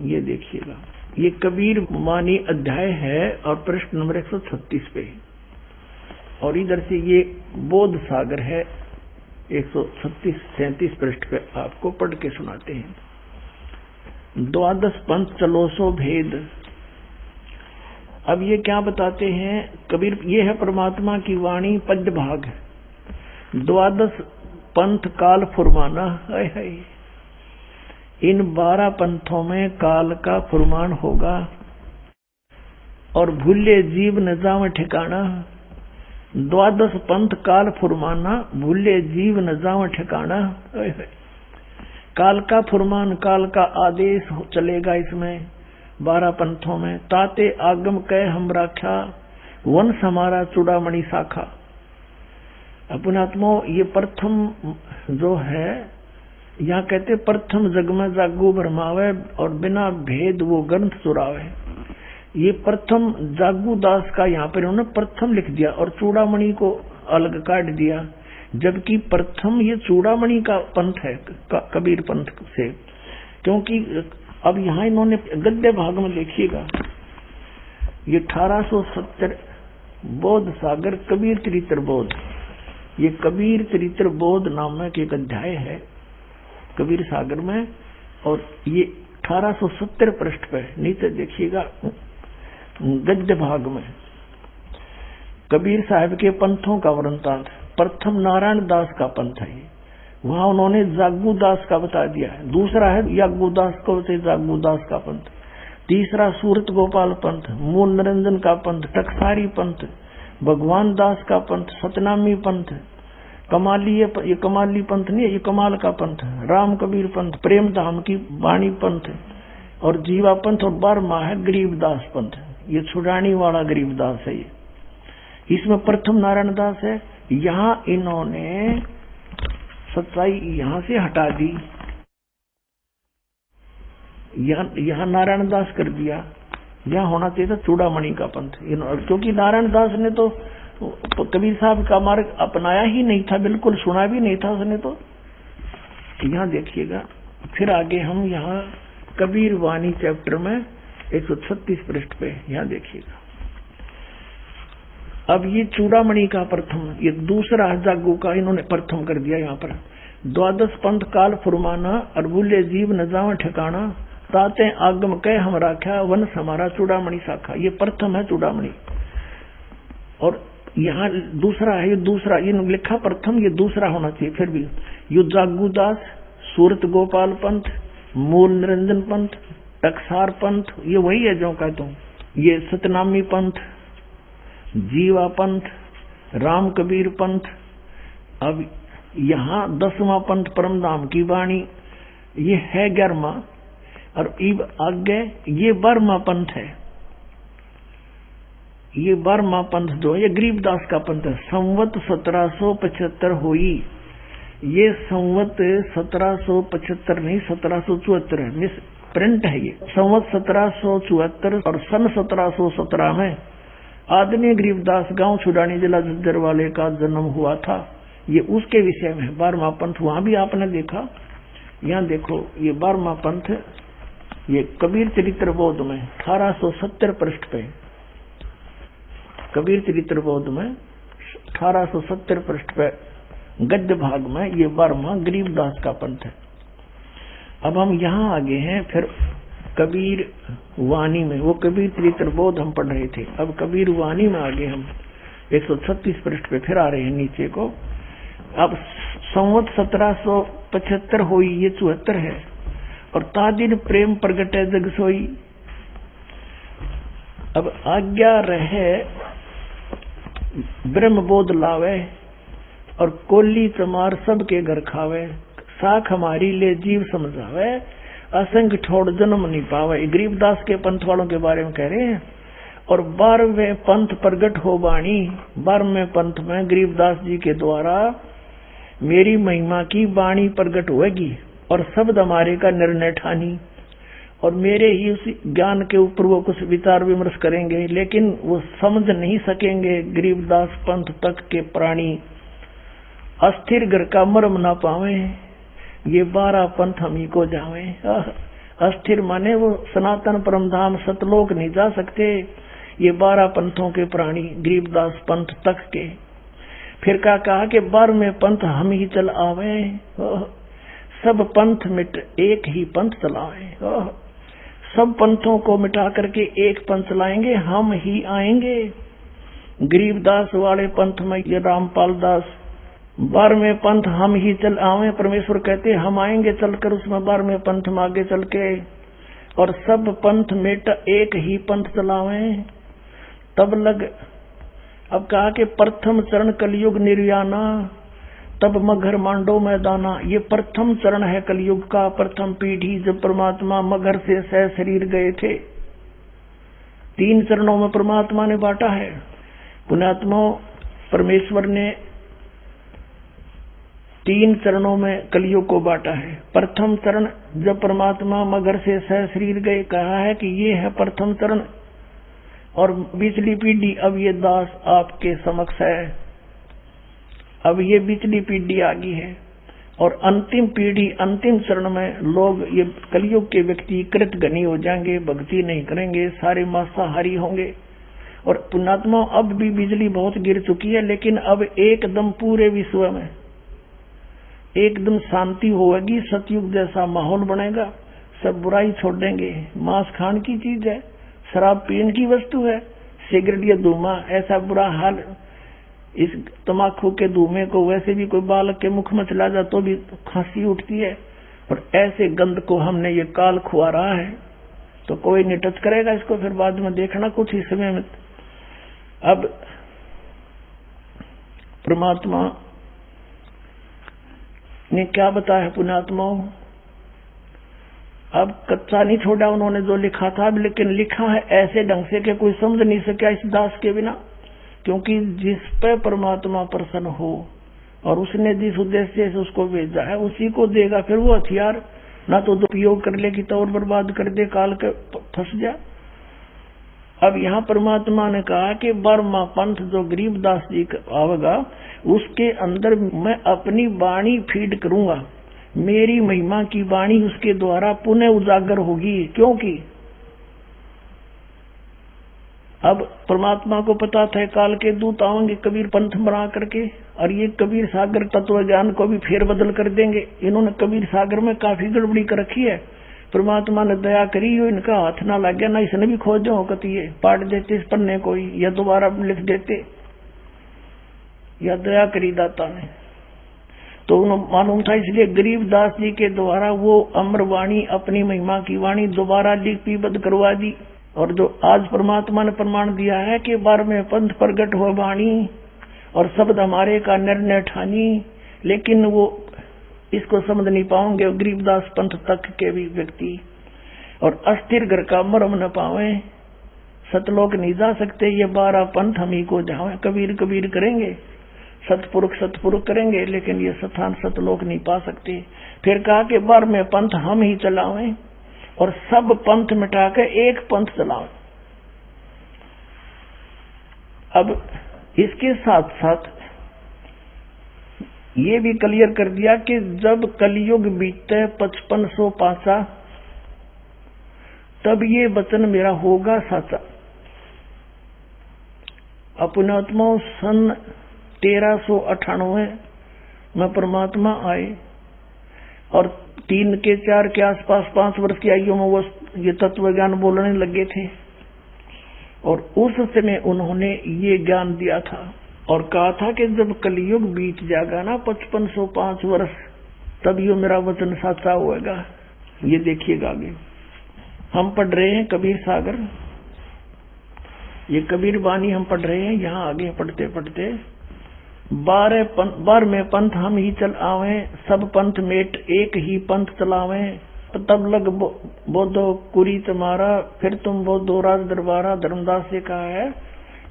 ये देखिएगा। ये कबीर वाणी अध्याय है और पृष्ठ नंबर 136 पे, और इधर से ये बोध सागर है 136-37 पृष्ठ पे। आपको पढ़ के सुनाते हैं। 12 पंथ चलो सो भेद। अब ये क्या बताते हैं कबीर, ये है परमात्मा की वाणी पद्य भाग। 12 पंथ काल फुरमाना है। इन 12 पंथों में काल का फुरमान होगा, और भूले जीव न जावे ठिकाना। 12 पंथ काल फुरमाना, भूले जीव न जावे ठिकाना। काल का फुरमान, काल का आदेश चलेगा इसमें 12 पंथों में। ताते आगम कह हम राख्या, वंश हमारा चूड़ामणि शाखा। अपनात्मो ये प्रथम जो है, यहाँ कहते प्रथम जग में जागू भरमावे, और बिना भेद वो ग्रंथ चुरावे। ये प्रथम जागू दास का यहाँ पर उन्होंने प्रथम लिख दिया और चूड़ामणि को अलग काट दिया, जबकि प्रथम ये चूड़ामणि का पंथ है कबीर पंथ से। क्योंकि अब यहाँ इन्होंने गद्य भाग में देखिएगा, ये 1870 बोध सागर कबीर चरित्र बोध, ये कबीर चरित्र बोध नामक एक अध्याय है कबीर सागर में, और ये 1870 पृष्ठ पे नीचे देखिएगा गद्य भाग में कबीर साहब के पंथों का वृंतांत। प्रथम नारायण दास का पंथ है, वहां उन्होंने जागू दास का बता दिया है। दूसरा है यागू दास को से जागू दास का पंथ। तीसरा सूरत गोपाल पंथ, मूल निरंजन का पंथ, टकसारी पंथ, भगवान दास का पंथ, सतनामी पंथ, कमाली, ये कमाली पंथ नहीं है, ये कमाल का पंथ, राम कबीर पंथ, प्रेम धाम की वाणी पंथ, और जीवा पंथ, और 12वां है गरीबदास पंथ। ये छुड़ानी वाला गरीबदास है। ये इसमें प्रथम नारायण दास है। यहाँ इन्होंने सच्चाई यहां से हटा दी, यहां नारायण दास कर दिया, यहां होना चाहिए था चूड़ामणि का पंथ। क्योंकि नारायण दास ने तो कबीर साहब का मार्ग अपनाया ही नहीं था, बिल्कुल सुना भी नहीं था उसने। तो यहां देखिएगा, फिर आगे हम यहाँ कबीर वाणी चैप्टर में 136 पृष्ठ पे यहां देखिएगा। अब ये चूड़ामणि का प्रथम, ये दूसरा जागू का इन्होंने प्रथम कर दिया। यहाँ पर 12 पंथ काल फुरमाना, अरबुल्ले जीव न जावा ठिकाना, ताते आगम कह हम राख्या, वन हमारा चूड़ामणि शाखा। ये प्रथम है चूड़ामणि, और यहाँ दूसरा है, ये दूसरा, ये लिखा प्रथम, ये दूसरा होना चाहिए। फिर भी यु जागूदास, सूरत गोपाल पंथ, मूल निरंजन पंथ, टकसार पंथ, ये वही है जो कहता हूँ। ये सतनामी पंथ, जीवा पंथ, राम कबीर पंथ। अब यहाँ 10वां पंथ परमधाम की वाणी, ये है 11वां, और इब आगे ये 12वां पंथ है। ये 12वां पंथ जो है ये गरीबदास का पंथ है। संवत 1775 हुई, ये संवत 1775 नहीं 1774 है, मिस प्रिंट है। ये संवत 1774 और सन 1717 में आदरणीय गरीबदास गांव छुड़ानी जिला झज्जर वाले का जन्म हुआ था। ये उसके विषय में 12वां पंथ, वहां भी आपने देखा। यहाँ देखो ये 12वां पंथ, ये कबीर चरित्र बोध में 1870 पृष्ठ पे, कबीर चरित्र बोध में 1870 पृष्ठ पे गद्य भाग में ये 12वां गरीबदास का पंथ है। अब हम यहाँ आगे हैं फिर कबीर वाणी में, वो कबीर चरित्र बोध हम पढ़ रहे थे। अब कबीर वाणी में आगे हम 136 पृष्ठ पे फिर आ रहे हैं नीचे को। अब संवत 1775 हुई, ये 74 है, और तादिन प्रेम प्रगटे जग सोई। अब आज्ञा रहे ब्रह्म बोध लावे, और कोली चमार सबके घर खावे, साख हमारी ले जीव समझावे, असंग छोड़ जन्म नहीं पावे। गरीबदास के पंथ वालों के बारे में कह रहे हैं। और 12वें पंथ प्रगट हो बाणी, 12वें पंथ में गरीबदास जी के द्वारा मेरी महिमा की वाणी प्रगट होगी, और शब्द हमारे का निर्णय ठानी, और मेरे ही उस ज्ञान के ऊपर वो कुछ विचार विमर्श करेंगे, लेकिन वो समझ नहीं सकेंगे। गरीबदास पंथ तक के प्राणी अस्थिर घर का मर्म ना पावे, ये 12 पंथ हम ही को जावे। अस्थिर माने वो सनातन परमधाम सतलोक नहीं जा सकते। ये 12 पंथों के प्राणी गरीबदास पंथ तक के। फिर क्या कहा कि 12वें पंथ हम ही चल आवे, सब पंथ मिट एक ही पंथ चलावे। सब पंथों को मिटा करके एक पंथ चलाएंगे, हम ही आएंगे। गरीबदास वाले पंथ में ये रामपाल दास, 12वें पंथ हम ही चल आवे, परमेश्वर कहते हम आएंगे चलकर उसमें 12वें पंथ में आगे चल के, और सब पंथ मिट एक ही पंथ चलावे। तब लग, अब कहा कि प्रथम चरण कलयुग निर्याना, तब मगर मांडो मैदाना। ये प्रथम चरण है कलयुग का, प्रथम पीढ़ी, जब परमात्मा मगर से सह शरीर गए थे। 3 चरणों में परमात्मा ने बांटा है। पुण्यात्मा, परमेश्वर ने 3 चरणों में कलयुग को बांटा है। प्रथम चरण जब परमात्मा मगर से सह शरीर गए, कहा है कि ये है प्रथम चरण, और बिचली पीढ़ी अब ये दास आपके समक्ष है। अब ये बिचली पीढ़ी आ गई है, और अंतिम पीढ़ी, अंतिम चरण में लोग, ये कलयुग के व्यक्ति कृतघ्नी हो जाएंगे, भक्ति नहीं करेंगे, सारे मांसाहारी होंगे। और पुण्यात्मा, अब भी बिजली बहुत गिर चुकी है, लेकिन अब एकदम पूरे विश्व में एकदम शांति होगी, सतयुग जैसा माहौल बनेगा। सब बुराई छोड़ देंगे। मांस खान की चीज है, शराब पीने की वस्तु है, सिगरेट या धुआं, ऐसा बुरा हाल। इस तमाकू के धुएं को वैसे भी कोई बालक के मुख में चला जाए तो भी खांसी उठती है, और ऐसे गंध को हमने ये काल खुआ रहा है, तो कोई नहीं टच करेगा इसको। फिर बाद में देखना कुछ ही समय में। अब परमात्मा ने क्या बताया पुण्यात्माओं, अब कच्चा नहीं छोड़ा उन्होंने जो लिखा था, लेकिन लिखा है ऐसे ढंग से कि कोई समझ नहीं सका इस दास के बिना। क्योंकि जिस पे परमात्मा प्रसन्न हो और उसने जिस उद्देश्य से उसको भेजा है उसी को देगा। फिर वो हथियार ना तो दुरुपयोग कर ले कि तो और बर्बाद कर दे, काल के फंस जा। अब यहाँ परमात्मा ने कहा कि 12वां पंथ जो गरीबदास जी आवेगा उसके अंदर मैं अपनी वाणी फीड करूंगा, मेरी महिमा की वाणी उसके द्वारा पुनः उजागर होगी। क्योंकि अब परमात्मा को पता था काल के दूत आएंगे कबीर पंथ बना करके, और ये कबीर सागर तत्व ज्ञान को भी फेर बदल कर देंगे। इन्होंने कबीर सागर में काफी गड़बड़ी कर रखी है। परमात्मा ने दया करी, इनका हाथ ना लग गया, ना इसने भी खोज होती पाट देते इस पन्ने को ही, या दोबारा लिख देते, या दया करी दाता ने। तो उन्हें मालूम था, इसलिए गरीबदास जी के द्वारा वो अमरवाणी अपनी महिमा की वाणी दोबारा लिपिबद्ध करवा दी। और जो आज परमात्मा ने प्रमाण दिया है कि 12वें पंथ प्रगट हो वाणी और शब्द हमारे का निर्णय ठानी, लेकिन वो इसको समझ नहीं पाओगे गरीबदास पंथ तक के भी व्यक्ति। और अस्थिर घर का मरम न पावे, सतलोक नहीं जा सकते, ये 12 पंथ हम ही को जावे। कबीर कबीर करेंगे, सतपुरुष सतपुरुष करेंगे, लेकिन ये स्थान सतलोक नहीं पा सकते। फिर कहा कि 12वें पंथ हम ही चलावें और सब पंथ मिटा के एक पंथ चलावें। अब इसके साथ साथ ये भी क्लियर कर दिया कि जब कलयुग बीते 5500 पासा, तब ये वचन मेरा होगा साचा। अपनात्मा सन 1398 में परमात्मा आए और 3 के 4 के आसपास 5 वर्ष की आयु में वो ये तत्व ज्ञान बोलने लगे थे। और उस समय उन्होंने ये ज्ञान दिया था और कहा था कि जब कलयुग बीत जाएगा ना 5505 वर्ष, तब ये मेरा वचन साचा होएगा। ये देखिएगा आगे हम पढ़ रहे हैं कबीर सागर, ये कबीर वाणी हम पढ़ रहे हैं। यहाँ आगे पढ़ते पढ़ते 12वें पंथ हम ही चल आवे, सब पंथ मेट एक ही पंथ चलावे। तब लग बोधो कुरी तुम्हारा, फिर तुम बोधो राज दरबारा। धर्मदास से कहा है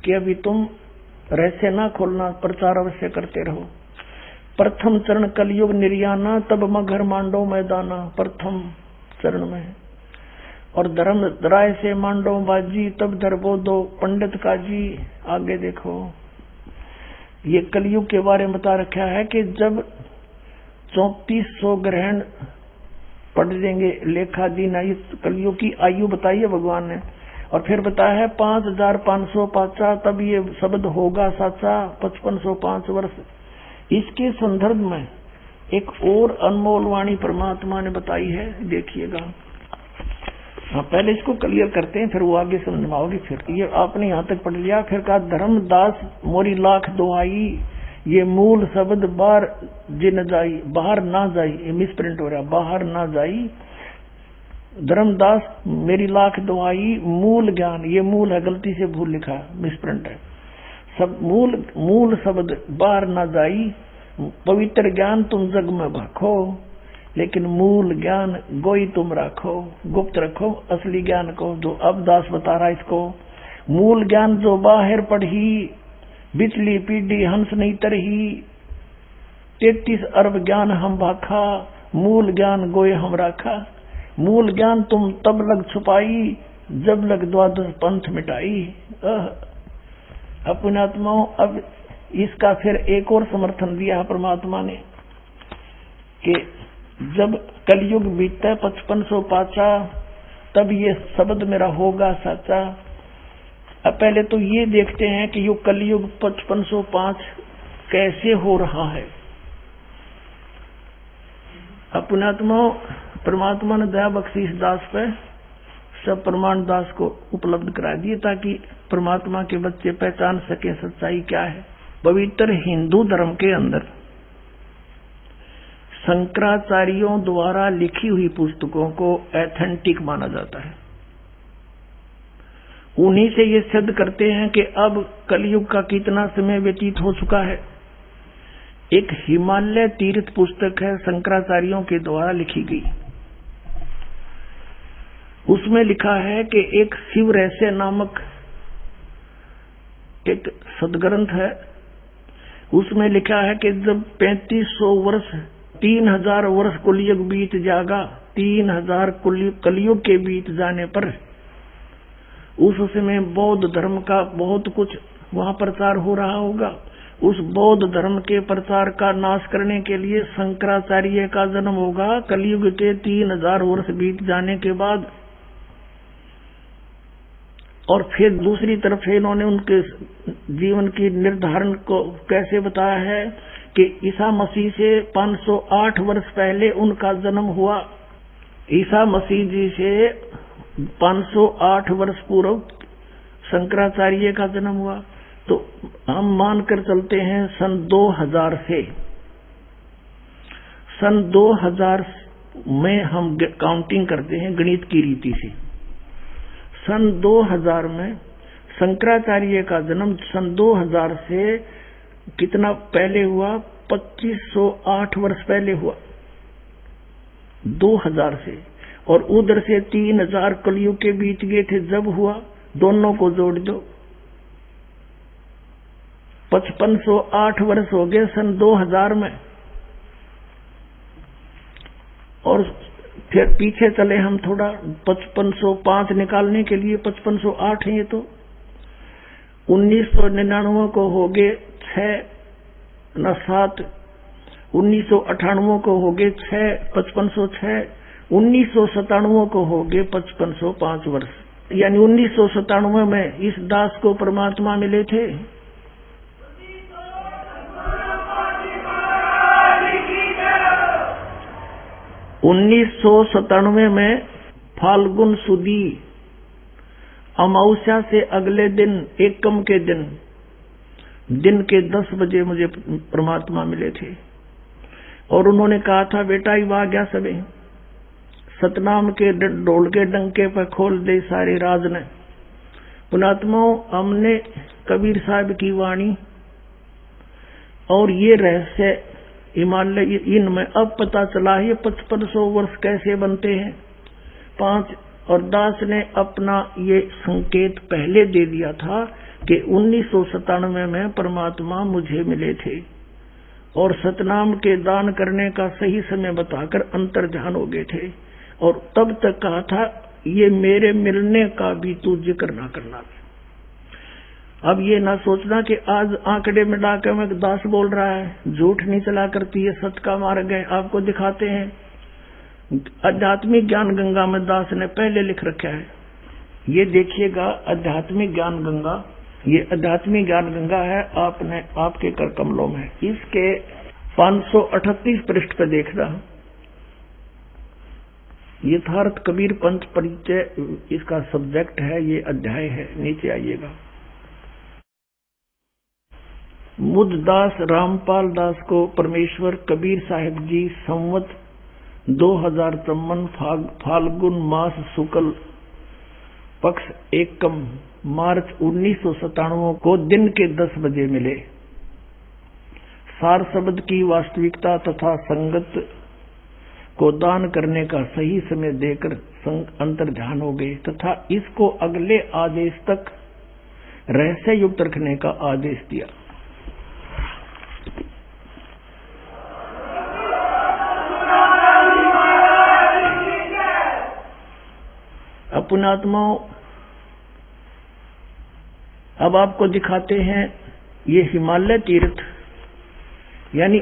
कि अभी तुम रहस्य ना खोलना, प्रचार अवश्य करते रहो। प्रथम चरण कलयुग निर्याना, तब मगर मांडो मैदाना। प्रथम चरण में और धर्म राय से मांडो बाजी, तब धरबो दो पंडित काजी। आगे देखो, ये कलयुग के बारे में बता रखा है कि जब 3400 ग्रहण पढ़ देंगे लेखा दिन, कलयुग की आयु बताई है भगवान ने। और फिर बताया है 5500 पाचा, तब ये शब्द होगा साचा। 5505 वर्ष। इसके संदर्भ में एक और अनमोल वाणी परमात्मा ने बताई है, देखिएगा। हाँ, पहले इसको क्लियर करते हैं, फिर वो आगे समझ में आओगे। फिर ये आपने यहाँ तक पढ़ लिया। फिर कहा धर्मदास मोरी लाख दुआई, ये मूल शब्द बाहर जिन जाई, बाहर ना जाई, ये मिसप्रिंट हो रहा, बाहर ना जाई। धर्मदास मेरी लाख दुआई, मूल ज्ञान, ये मूल है, गलती से भूल लिखा, मिसप्रिंट है। सब मूल शब्द बाहर ना जाई। पवित्र ज्ञान तुम जग में भाखो, लेकिन मूल ज्ञान गोई तुम रखो, गुप्त रखो असली ज्ञान को। जो अब दास बता रहा इसको, मूल ज्ञान जो बाहर पढ़ी, बिचली पीढ़ी हंस नहीं तरही। 33 अरब ज्ञान हम भाखा, मूल ज्ञान गोय हम राखा। मूल ज्ञान तुम तब लग छुपाई, जब लग 12 पंथ मिटाई। अपने आत्माओं, अब इसका फिर एक और समर्थन दिया है परमात्मा ने कि जब कलयुग बीतता है 5500 पाचा, तब ये शब्द मेरा होगा साचा। अब पहले तो ये देखते हैं कि ये कलयुग 5505 कैसे हो रहा है। अपनात्मा परमात्मा ने दया बख्शी इस दास पे सब प्रमाण दास को उपलब्ध करा दिए, ताकि परमात्मा के बच्चे पहचान सके सच्चाई क्या है। पवित्र हिंदू धर्म के अंदर शंकराचार्यों द्वारा लिखी हुई पुस्तकों को एथेंटिक माना जाता है। उन्हीं से ये सिद्ध करते हैं कि अब कलयुग का कितना समय व्यतीत हो चुका है। एक हिमालय तीर्थ पुस्तक है, शंकराचार्यों के द्वारा लिखी गई। उसमें लिखा है कि एक शिव रहस्य नामक एक सदग्रंथ है, उसमें लिखा है कि जब 3500 वर्ष 3000 वर्ष कलयुग बीत जाएगा, 3000 कलयुग के बीत जाने पर उस समय बौद्ध धर्म का बहुत कुछ वहां प्रचार हो रहा होगा। उस बौद्ध धर्म के प्रचार का नाश करने के लिए शंकराचार्य का जन्म होगा कलयुग के 3000 वर्ष बीत जाने के बाद। और फिर दूसरी तरफ इन्होंने उनके जीवन की निर्धारण को कैसे बताया है कि ईसा मसीह से 508 वर्ष पहले उनका जन्म हुआ। ईसा मसीह जी से 508 वर्ष पूर्व शंकराचार्य का जन्म हुआ। तो हम मानकर चलते हैं सन 2000 से, सन 2000 में हम काउंटिंग करते हैं गणित की रीति से। सन 2000 में शंकराचार्य का जन्म सन 2000 से कितना पहले हुआ? 2508 वर्ष पहले हुआ 2000 से। और उधर से 3000 कलयुग के बीत गए थे जब हुआ। दोनों को जोड़ दो, 5508 वर्ष हो गए सन 2000 में। और फिर पीछे चले हम थोड़ा, 5505 निकालने के लिए 5508 है ये तो। 1999 को हो गए 7, 1998 को हो गए 6, 5506, 1997 को हो गए 5505 वर्ष। यानी 1997 में इस दास को परमात्मा मिले थे। उन्नीस में फाल्गुन सुदी अमावस्या से अगले दिन एकम के दिन के 10 बजे मुझे परमात्मा मिले थे। और उन्होंने कहा था, बेटा ये आ गया सबे, सतनाम के ढोल के डंके पर खोल दे सारे राज ने। पुणात्माओं, हमने कबीर साहब की वाणी और ये रहस्य हिमालय इनमें अब पता चला है 5500 वर्ष कैसे बनते हैं 5। और दास ने अपना ये संकेत पहले दे दिया था कि 1997 में परमात्मा मुझे मिले थे और सतनाम के दान करने का सही समय बताकर अंतर्ध्यान हो गए थे। और तब तक कहा था ये मेरे मिलने का भी तू जिक्र ना करना। अब ये ना सोचना कि आज आंकड़े में डाके में दास बोल रहा है, झूठ नहीं चला करती है, सत्य का मार्ग है। आपको दिखाते हैं आध्यात्मिक ज्ञान गंगा में दास ने पहले लिख रखा है। ये देखिएगा आध्यात्मिक ज्ञान गंगा, ये आध्यात्मिक ज्ञान गंगा है आपने आपके कर कमलों में। इसके 538 पृष्ठ पे देखना, यथार्थ कबीर पंथ परिचय इसका सब्जेक्ट है, ये अध्याय है। नीचे आइएगा। मुद्दास रामपाल दास को परमेश्वर कबीर साहिब जी संवत 2053 फाल्गुन मास शुक्ल पक्ष एकम मार्च 1997 को दिन के 10 बजे मिले। सार शब्द की वास्तविकता तथा संगत को दान करने का सही समय देकर अंतर्ध्यान हो गए तथा इसको अगले आदेश तक रहस्य युक्त रखने का आदेश दिया। पुण्यात्माओं, अब आपको दिखाते हैं ये हिमालय तीर्थ, यानी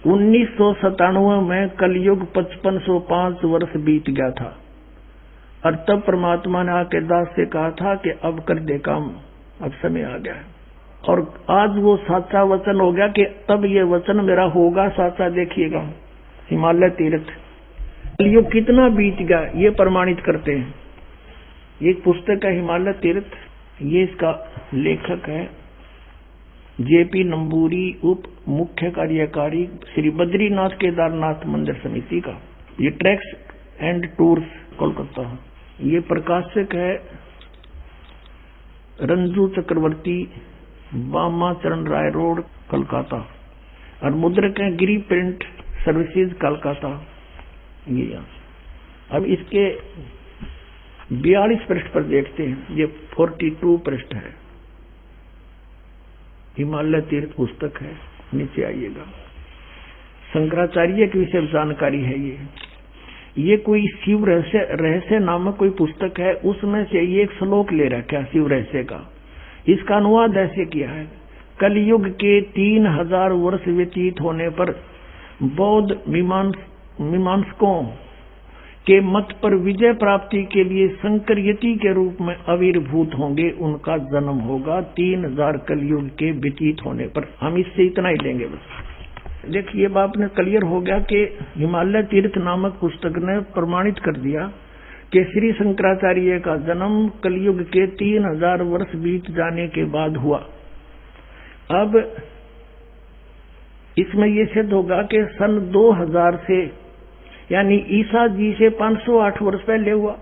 1997 में कलयुग 5505 वर्ष बीत गया था। और तब परमात्मा ने आके दास से कहा था कि अब कर दे काम, अब समय आ गया है। और आज वो साचा वचन हो गया कि तब ये वचन मेरा होगा साचा। देखिएगा हिमालय तीर्थ कलयुग कितना बीत गया ये प्रमाणित करते हैं। एक पुस्तक है हिमालय तीर्थ, ये इसका लेखक है जेपी नंबूरी, उप मुख्य कार्यकारी श्री बद्रीनाथ केदारनाथ मंदिर समिति का। ये ट्रैक्स एंड टूर्स कोलकाता। ये प्रकाशक है रंजू चक्रवर्ती, बामा चरण राय रोड कोलकाता। और मुद्रक है गिरी प्रिंट सर्विसेज कोलकाता। ये अब इसके 42 पृष्ठ पर देखते हैं, ये 42 पृष्ठ है, हिमालय तीर्थ पुस्तक है। नीचे आइएगा। शंकराचार्य की विषय जानकारी है ये कोई शिव रहस्य नामक कोई पुस्तक है, उसमें से ये एक श्लोक ले रखा है शिव रहस्य का। इसका अनुवाद ऐसे किया है, कलयुग के 3000 वर्ष व्यतीत होने पर बौद्ध मीमांसकों के मत पर विजय प्राप्ति के लिए शंकर यति के रूप में आविर्भूत होंगे, उनका जन्म होगा 3000 कलयुग के व्यतीत होने पर। हम इससे इतना ही लेंगे बस। देखिए बाप ने क्लियर हो गया कि हिमालय तीर्थ नामक पुस्तक ने प्रमाणित कर दिया कि श्री शंकराचार्य का जन्म कलयुग के 3000 वर्ष बीत जाने के बाद हुआ। अब इसमें यह सिद्ध होगा कि सन 2000 से यानी ईसा जी से 508 वर्ष पहले हुआ।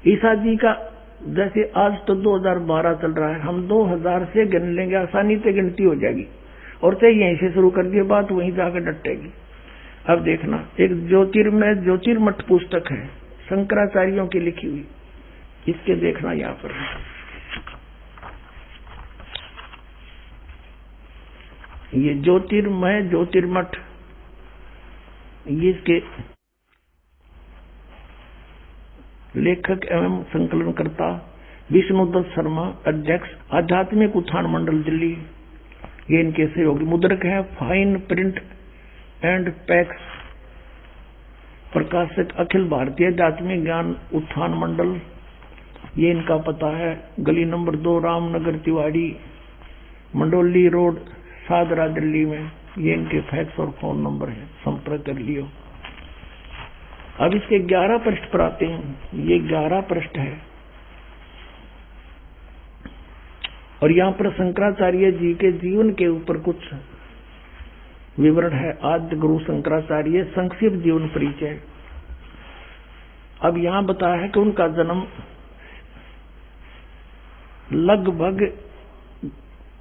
ईसा जी का जैसे आज तो 2012 चल रहा है, हम 2000 से गिन लेंगे, आसानी से गिनती हो जाएगी। और चाहे यहीं से शुरू कर दिए बात वहीं जाकर डटेगी। अब देखना, एक ज्योतिर्मठ पुस्तक है शंकराचार्यों की लिखी हुई, इसके देखना यहाँ पर ये ज्योतिर्मठ, ये इसके लेखक एवं संकलनकर्ता विष्णुदत्त शर्मा, अध्यक्ष आध्यात्मिक उत्थान मंडल दिल्ली, ये इनके सहयोगी। मुद्रक है फाइन प्रिंट एंड पैक्स, प्रकाशक अखिल भारतीय आध्यात्मिक ज्ञान उत्थान मंडल, ये इनका पता है, गली नंबर 2 रामनगर तिवाड़ी, मंडोली रोड, सादरा दिल्ली में। ये इनके फैक्स और फोन नंबर है, संपर्क कर लियो। अब इसके 11 पृष्ठ पर आते हैं। ये 11 पृष्ठ है और यहाँ पर शंकराचार्य जी के जीवन के ऊपर कुछ विवरण है। आद्य गुरु शंकराचार्य संक्षिप्त जीवन परिचय। अब यहाँ बताया है कि उनका जन्म लगभग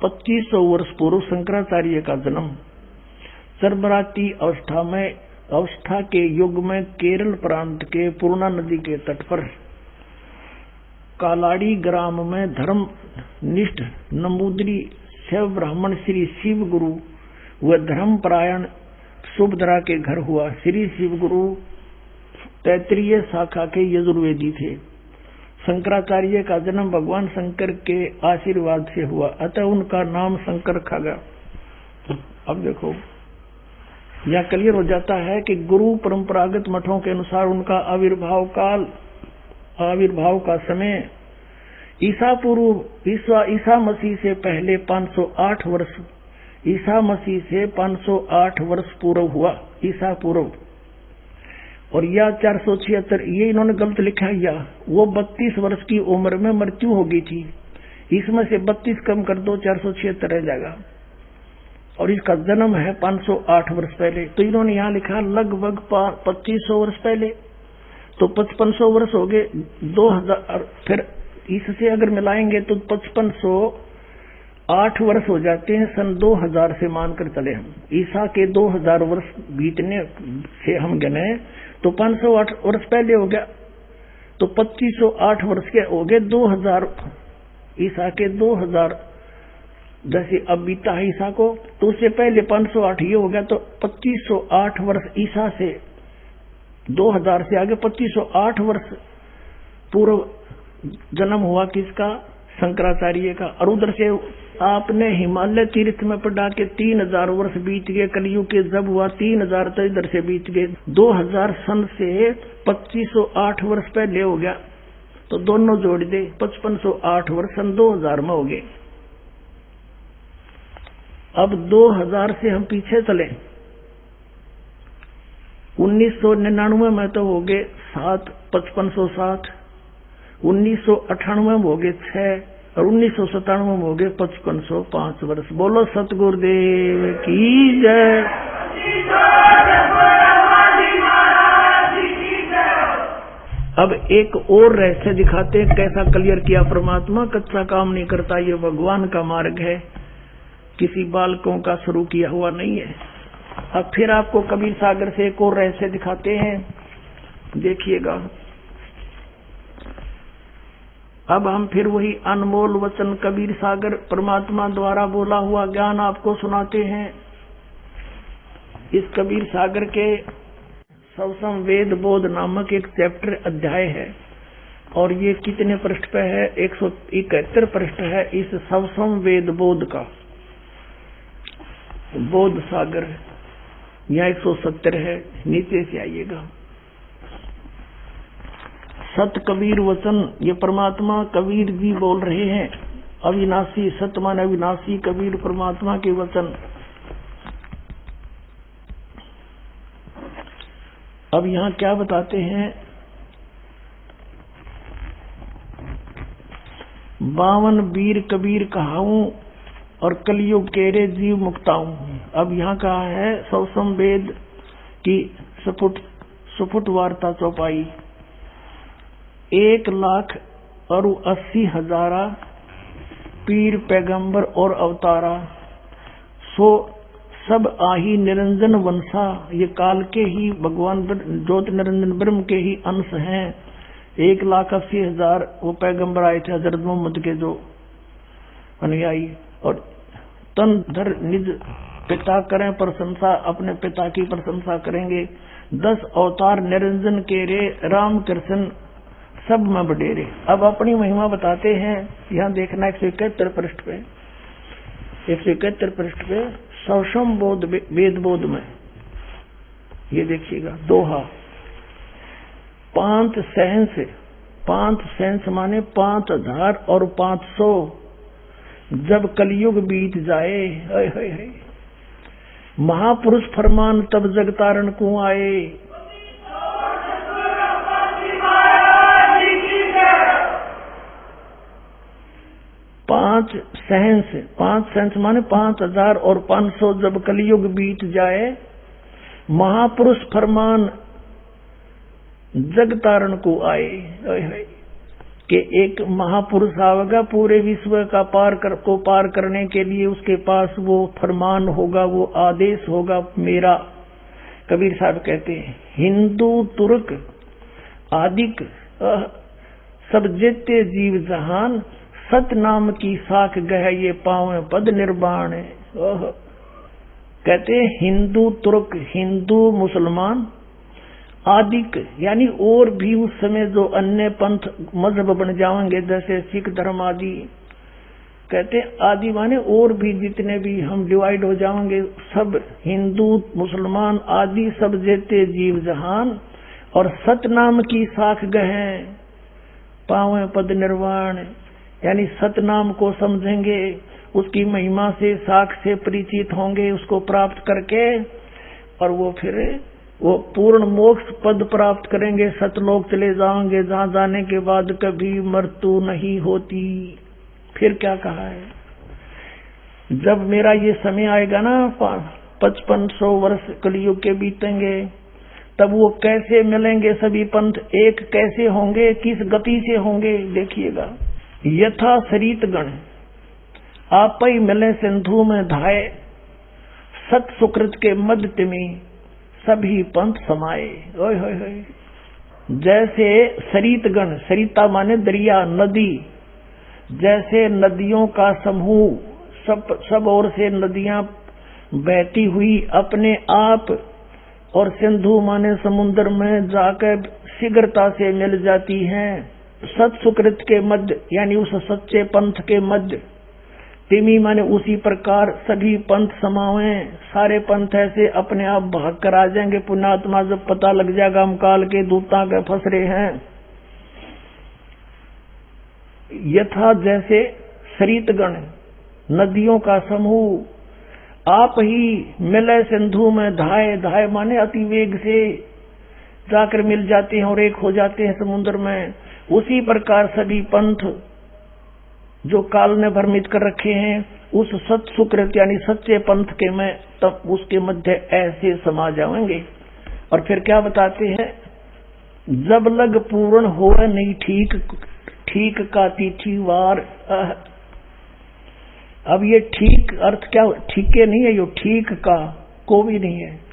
2500 वर्ष पूर्व, शंकराचार्य का जन्म सर्वराती अवस्था के युग में केरल प्रांत के पूर्णा नदी के तट पर कालाड़ी ग्राम में धर्मनिष्ठ नंबूदरी शैव ब्राह्मण श्री शिव गुरु व धर्मपरायण सुभद्रा के घर हुआ। श्री शिव गुरु तैत्रीय शाखा के यजुर्वेदी थे। शंकराचार्य का जन्म भगवान शंकर के आशीर्वाद से हुआ, अतः उनका नाम शंकर रखा गया। अब देखो यह क्लियर हो जाता है कि गुरु परंपरागत मठों के अनुसार उनका आविर्भाव का समय ईसा मसीह से पहले 508 वर्ष, ईसा मसीह से 508 वर्ष पूर्व हुआ, ईसा पूर्व। और यह 476, ये इन्होंने गलत लिखा है, या वो 32 वर्ष की उम्र में मृत्यु हो गई थी। इसमें से 32 कम कर दो, 476 रह जाएगा। और इसका जन्म है 508 वर्ष पहले। तो इन्होंने यहाँ लिखा लगभग 2500 वर्ष पहले, तो 5500 वर्ष हो गए 2000, फिर इससे अगर मिलाएंगे तो 5508 वर्ष हो जाते हैं। सन 2000 से मानकर चले हम, ईसा के 2000 वर्ष बीतने से हम गिने तो 508 वर्ष पहले हो गया, तो 2508 वर्ष के हो गए 2000, ईसा के 2000 जैसे अब बीता है ईसा को, तो उससे पहले 508 ये हो गया, तो 2508 वर्ष ईसा से 2000 से आगे 2508 वर्ष पूर्व जन्म हुआ किसका? शंकराचार्य का। और उधर से आपने हिमालय तीर्थ में पढ़ा के 3000 वर्ष बीत गए, कलयुग के जब हुआ 3000 तो इधर से बीत गए 2000 सन से 2508 वर्ष पहले हो गया, तो दोनों जोड़ दे 5508 वर्ष सन 2000 में हो गए। अब 2000 से हम पीछे चले, 1999 में तो हो गए 7, 5507, 1998 में हो गए 6 और 1997 में हो गए 5505 वर्ष। बोलो सतगुरुदेव की जय। अब एक और रहस्य दिखाते हैं, कैसा क्लियर किया परमात्मा। कच्चा काम नहीं करता, ये भगवान का मार्ग है, किसी बालकों का शुरू किया हुआ नहीं है। अब फिर आपको कबीर सागर से एक और रहस्य दिखाते हैं, देखिएगा। अब हम फिर वही अनमोल वचन कबीर सागर परमात्मा द्वारा बोला हुआ ज्ञान आपको सुनाते हैं। इस कबीर सागर के सवसम वेद बोध नामक एक चैप्टर अध्याय है और ये कितने पृष्ठ पे है? 171 पृष्ठ है इस सवसम वेद बोध का। बोध सागर यहाँ 170 है, नीचे से आइएगा। सत कबीर वचन, ये परमात्मा कबीर जी बोल रहे हैं। अविनाशी, सत माने अविनाशी, कबीर परमात्मा के वचन। अब यहाँ क्या बताते हैं? 52 वीर कबीर कहाऊं और कलयुग केरे जीव मुक्ताऊं। अब यहाँ कहा है सवसम वेद की सुफुट वार्ता चौपाई। 1,80,000 पीर पैगंबर और अवतारा, सो सब आही निरंजन वंशा। ये काल के ही भगवान ज्योत निरंजन ब्रह्म के ही अंश हैं। 1,80,000 वो पैगंबर आए थे हजरत मोहम्मद के जो अनुयायी, और तन धर निज पिता करें प्रशंसा, अपने पिता की प्रशंसा करेंगे। 10 अवतार निरंजन के रे, राम कृष्ण सब में बडेरे। अब अपनी महिमा बताते हैं। यहाँ देखना 171 पृष्ठ पे, 171 पृष्ठ पे सवसम बोध वेद बोध में ये देखिएगा। दोहा 5 सहंस, 5 सहंस माने 5,000 और 500 जब कलयुग बीत जाए। हाय हाय हाय, महापुरुष फरमान तब जगतारण को आए। 5 सहंस माने 5,000 और 500 जब कलयुग बीत जाए, महापुरुष फरमान जग तारण को आए। कि एक महापुरुष आवेगा पूरे विश्व का पार करने के लिए, उसके पास वो फरमान होगा, वो आदेश होगा मेरा। कबीर साहब कहते हैं हिंदू तुर्क आदिक सब जिते जीव जहान, सत नाम की साख गह ये पावे पद निर्वाण। कहते हैं हिंदू तुर्क, हिंदू मुसलमान आदिक यानी और भी उस समय जो अन्य पंथ मजहब बन जाएंगे जैसे सिख धर्म आदि। कहते आदि माने और भी जितने भी हम डिवाइड हो जाएंगे, सब हिंदू मुसलमान आदि सब जेते जीव जहान, और सतनाम की साख गहे पावे पद निर्वाण। यानी सतनाम को समझेंगे, उसकी महिमा से साख से परिचित होंगे, उसको प्राप्त करके, और वो फिर वो पूर्ण मोक्ष पद प्राप्त करेंगे, सतलोक चले जाएंगे, जहां जाने के बाद कभी मृत्यु नहीं होती। फिर क्या कहा है? जब मेरा ये समय आएगा ना, 5500 वर्ष कलयुग के बीतेंगे, तब वो कैसे मिलेंगे सभी पंथ, एक कैसे होंगे, किस गति से होंगे? देखिएगा, यथा सरित गण आप ही मिले सिंधु में धाये, सत सुकृत के मध्य में सभी पंथ समाये। ओए होए होए, जैसे सरित गण, सरिता माने दरिया नदी, जैसे नदियों का समूह, सब ओर से नदियां बहती हुई अपने आप, और सिंधु माने समुद्र में जाकर शीघ्रता से मिल जाती हैं। सत सुकृत के मध्य यानी उस सच्चे पंथ के मध्य, तिमी माने उसी प्रकार सभी पंथ समावे, सारे पंथ ऐसे अपने आप भाग कर आ जाएंगे। पुण्यात्मा जब पता लग जाएगा हम काल के दूता के फंस रहे हैं। यथा जैसे सरितगण नदियों का समूह, आप ही मिले सिंधु में धाये, धाये माने अति वेग से जाकर मिल जाते हैं और एक हो जाते हैं समुद्र में। उसी प्रकार सभी पंथ जो काल ने भ्रमित कर रखे हैं, उस सत सुकृत यानी सच्चे पंथ के में तब उसके मध्य ऐसे समा जाएंगे। और फिर क्या बताते हैं? जब लग पूर्ण हो नहीं ठीक, ठीक का तिथि वार। अब ये ठीक अर्थ क्या? ठीके नहीं है, यो ठीक का को भी नहीं है।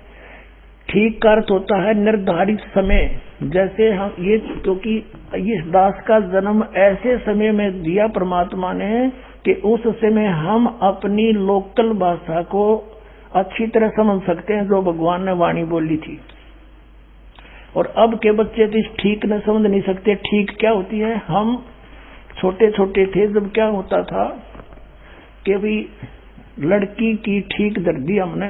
ठीक का अर्थ होता है निर्धारित समय। जैसे हम ये, क्योंकि ये दास का जन्म ऐसे समय में दिया परमात्मा ने कि उस समय हम अपनी लोकल भाषा को अच्छी तरह समझ सकते हैं जो भगवान ने वाणी बोली थी। और अब के बच्चे तो इस ठीक न समझ नहीं सकते। ठीक क्या होती है? हम छोटे छोटे थे जब क्या होता था कि भाई लड़की की ठीक दर दी हमने,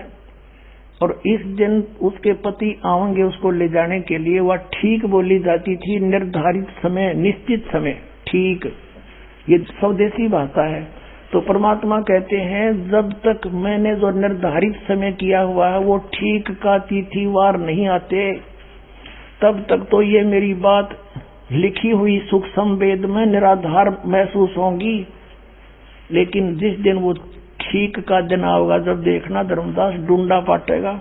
और इस दिन उसके पति आएंगे उसको ले जाने के लिए, वह ठीक बोली जाती थी, निर्धारित समय, निश्चित समय, ठीक। ये स्वदेशी भाषा है। तो परमात्मा कहते हैं जब तक मैंने जो निर्धारित समय किया हुआ है वो ठीक का तिथिवार नहीं आते, तब तक तो ये मेरी बात लिखी हुई सुख संवेद में निराधार महसूस होंगी। लेकिन जिस दिन वो ठीक का दिन आओगा, जब देखना धर्मदास डूंडा पाटेगा।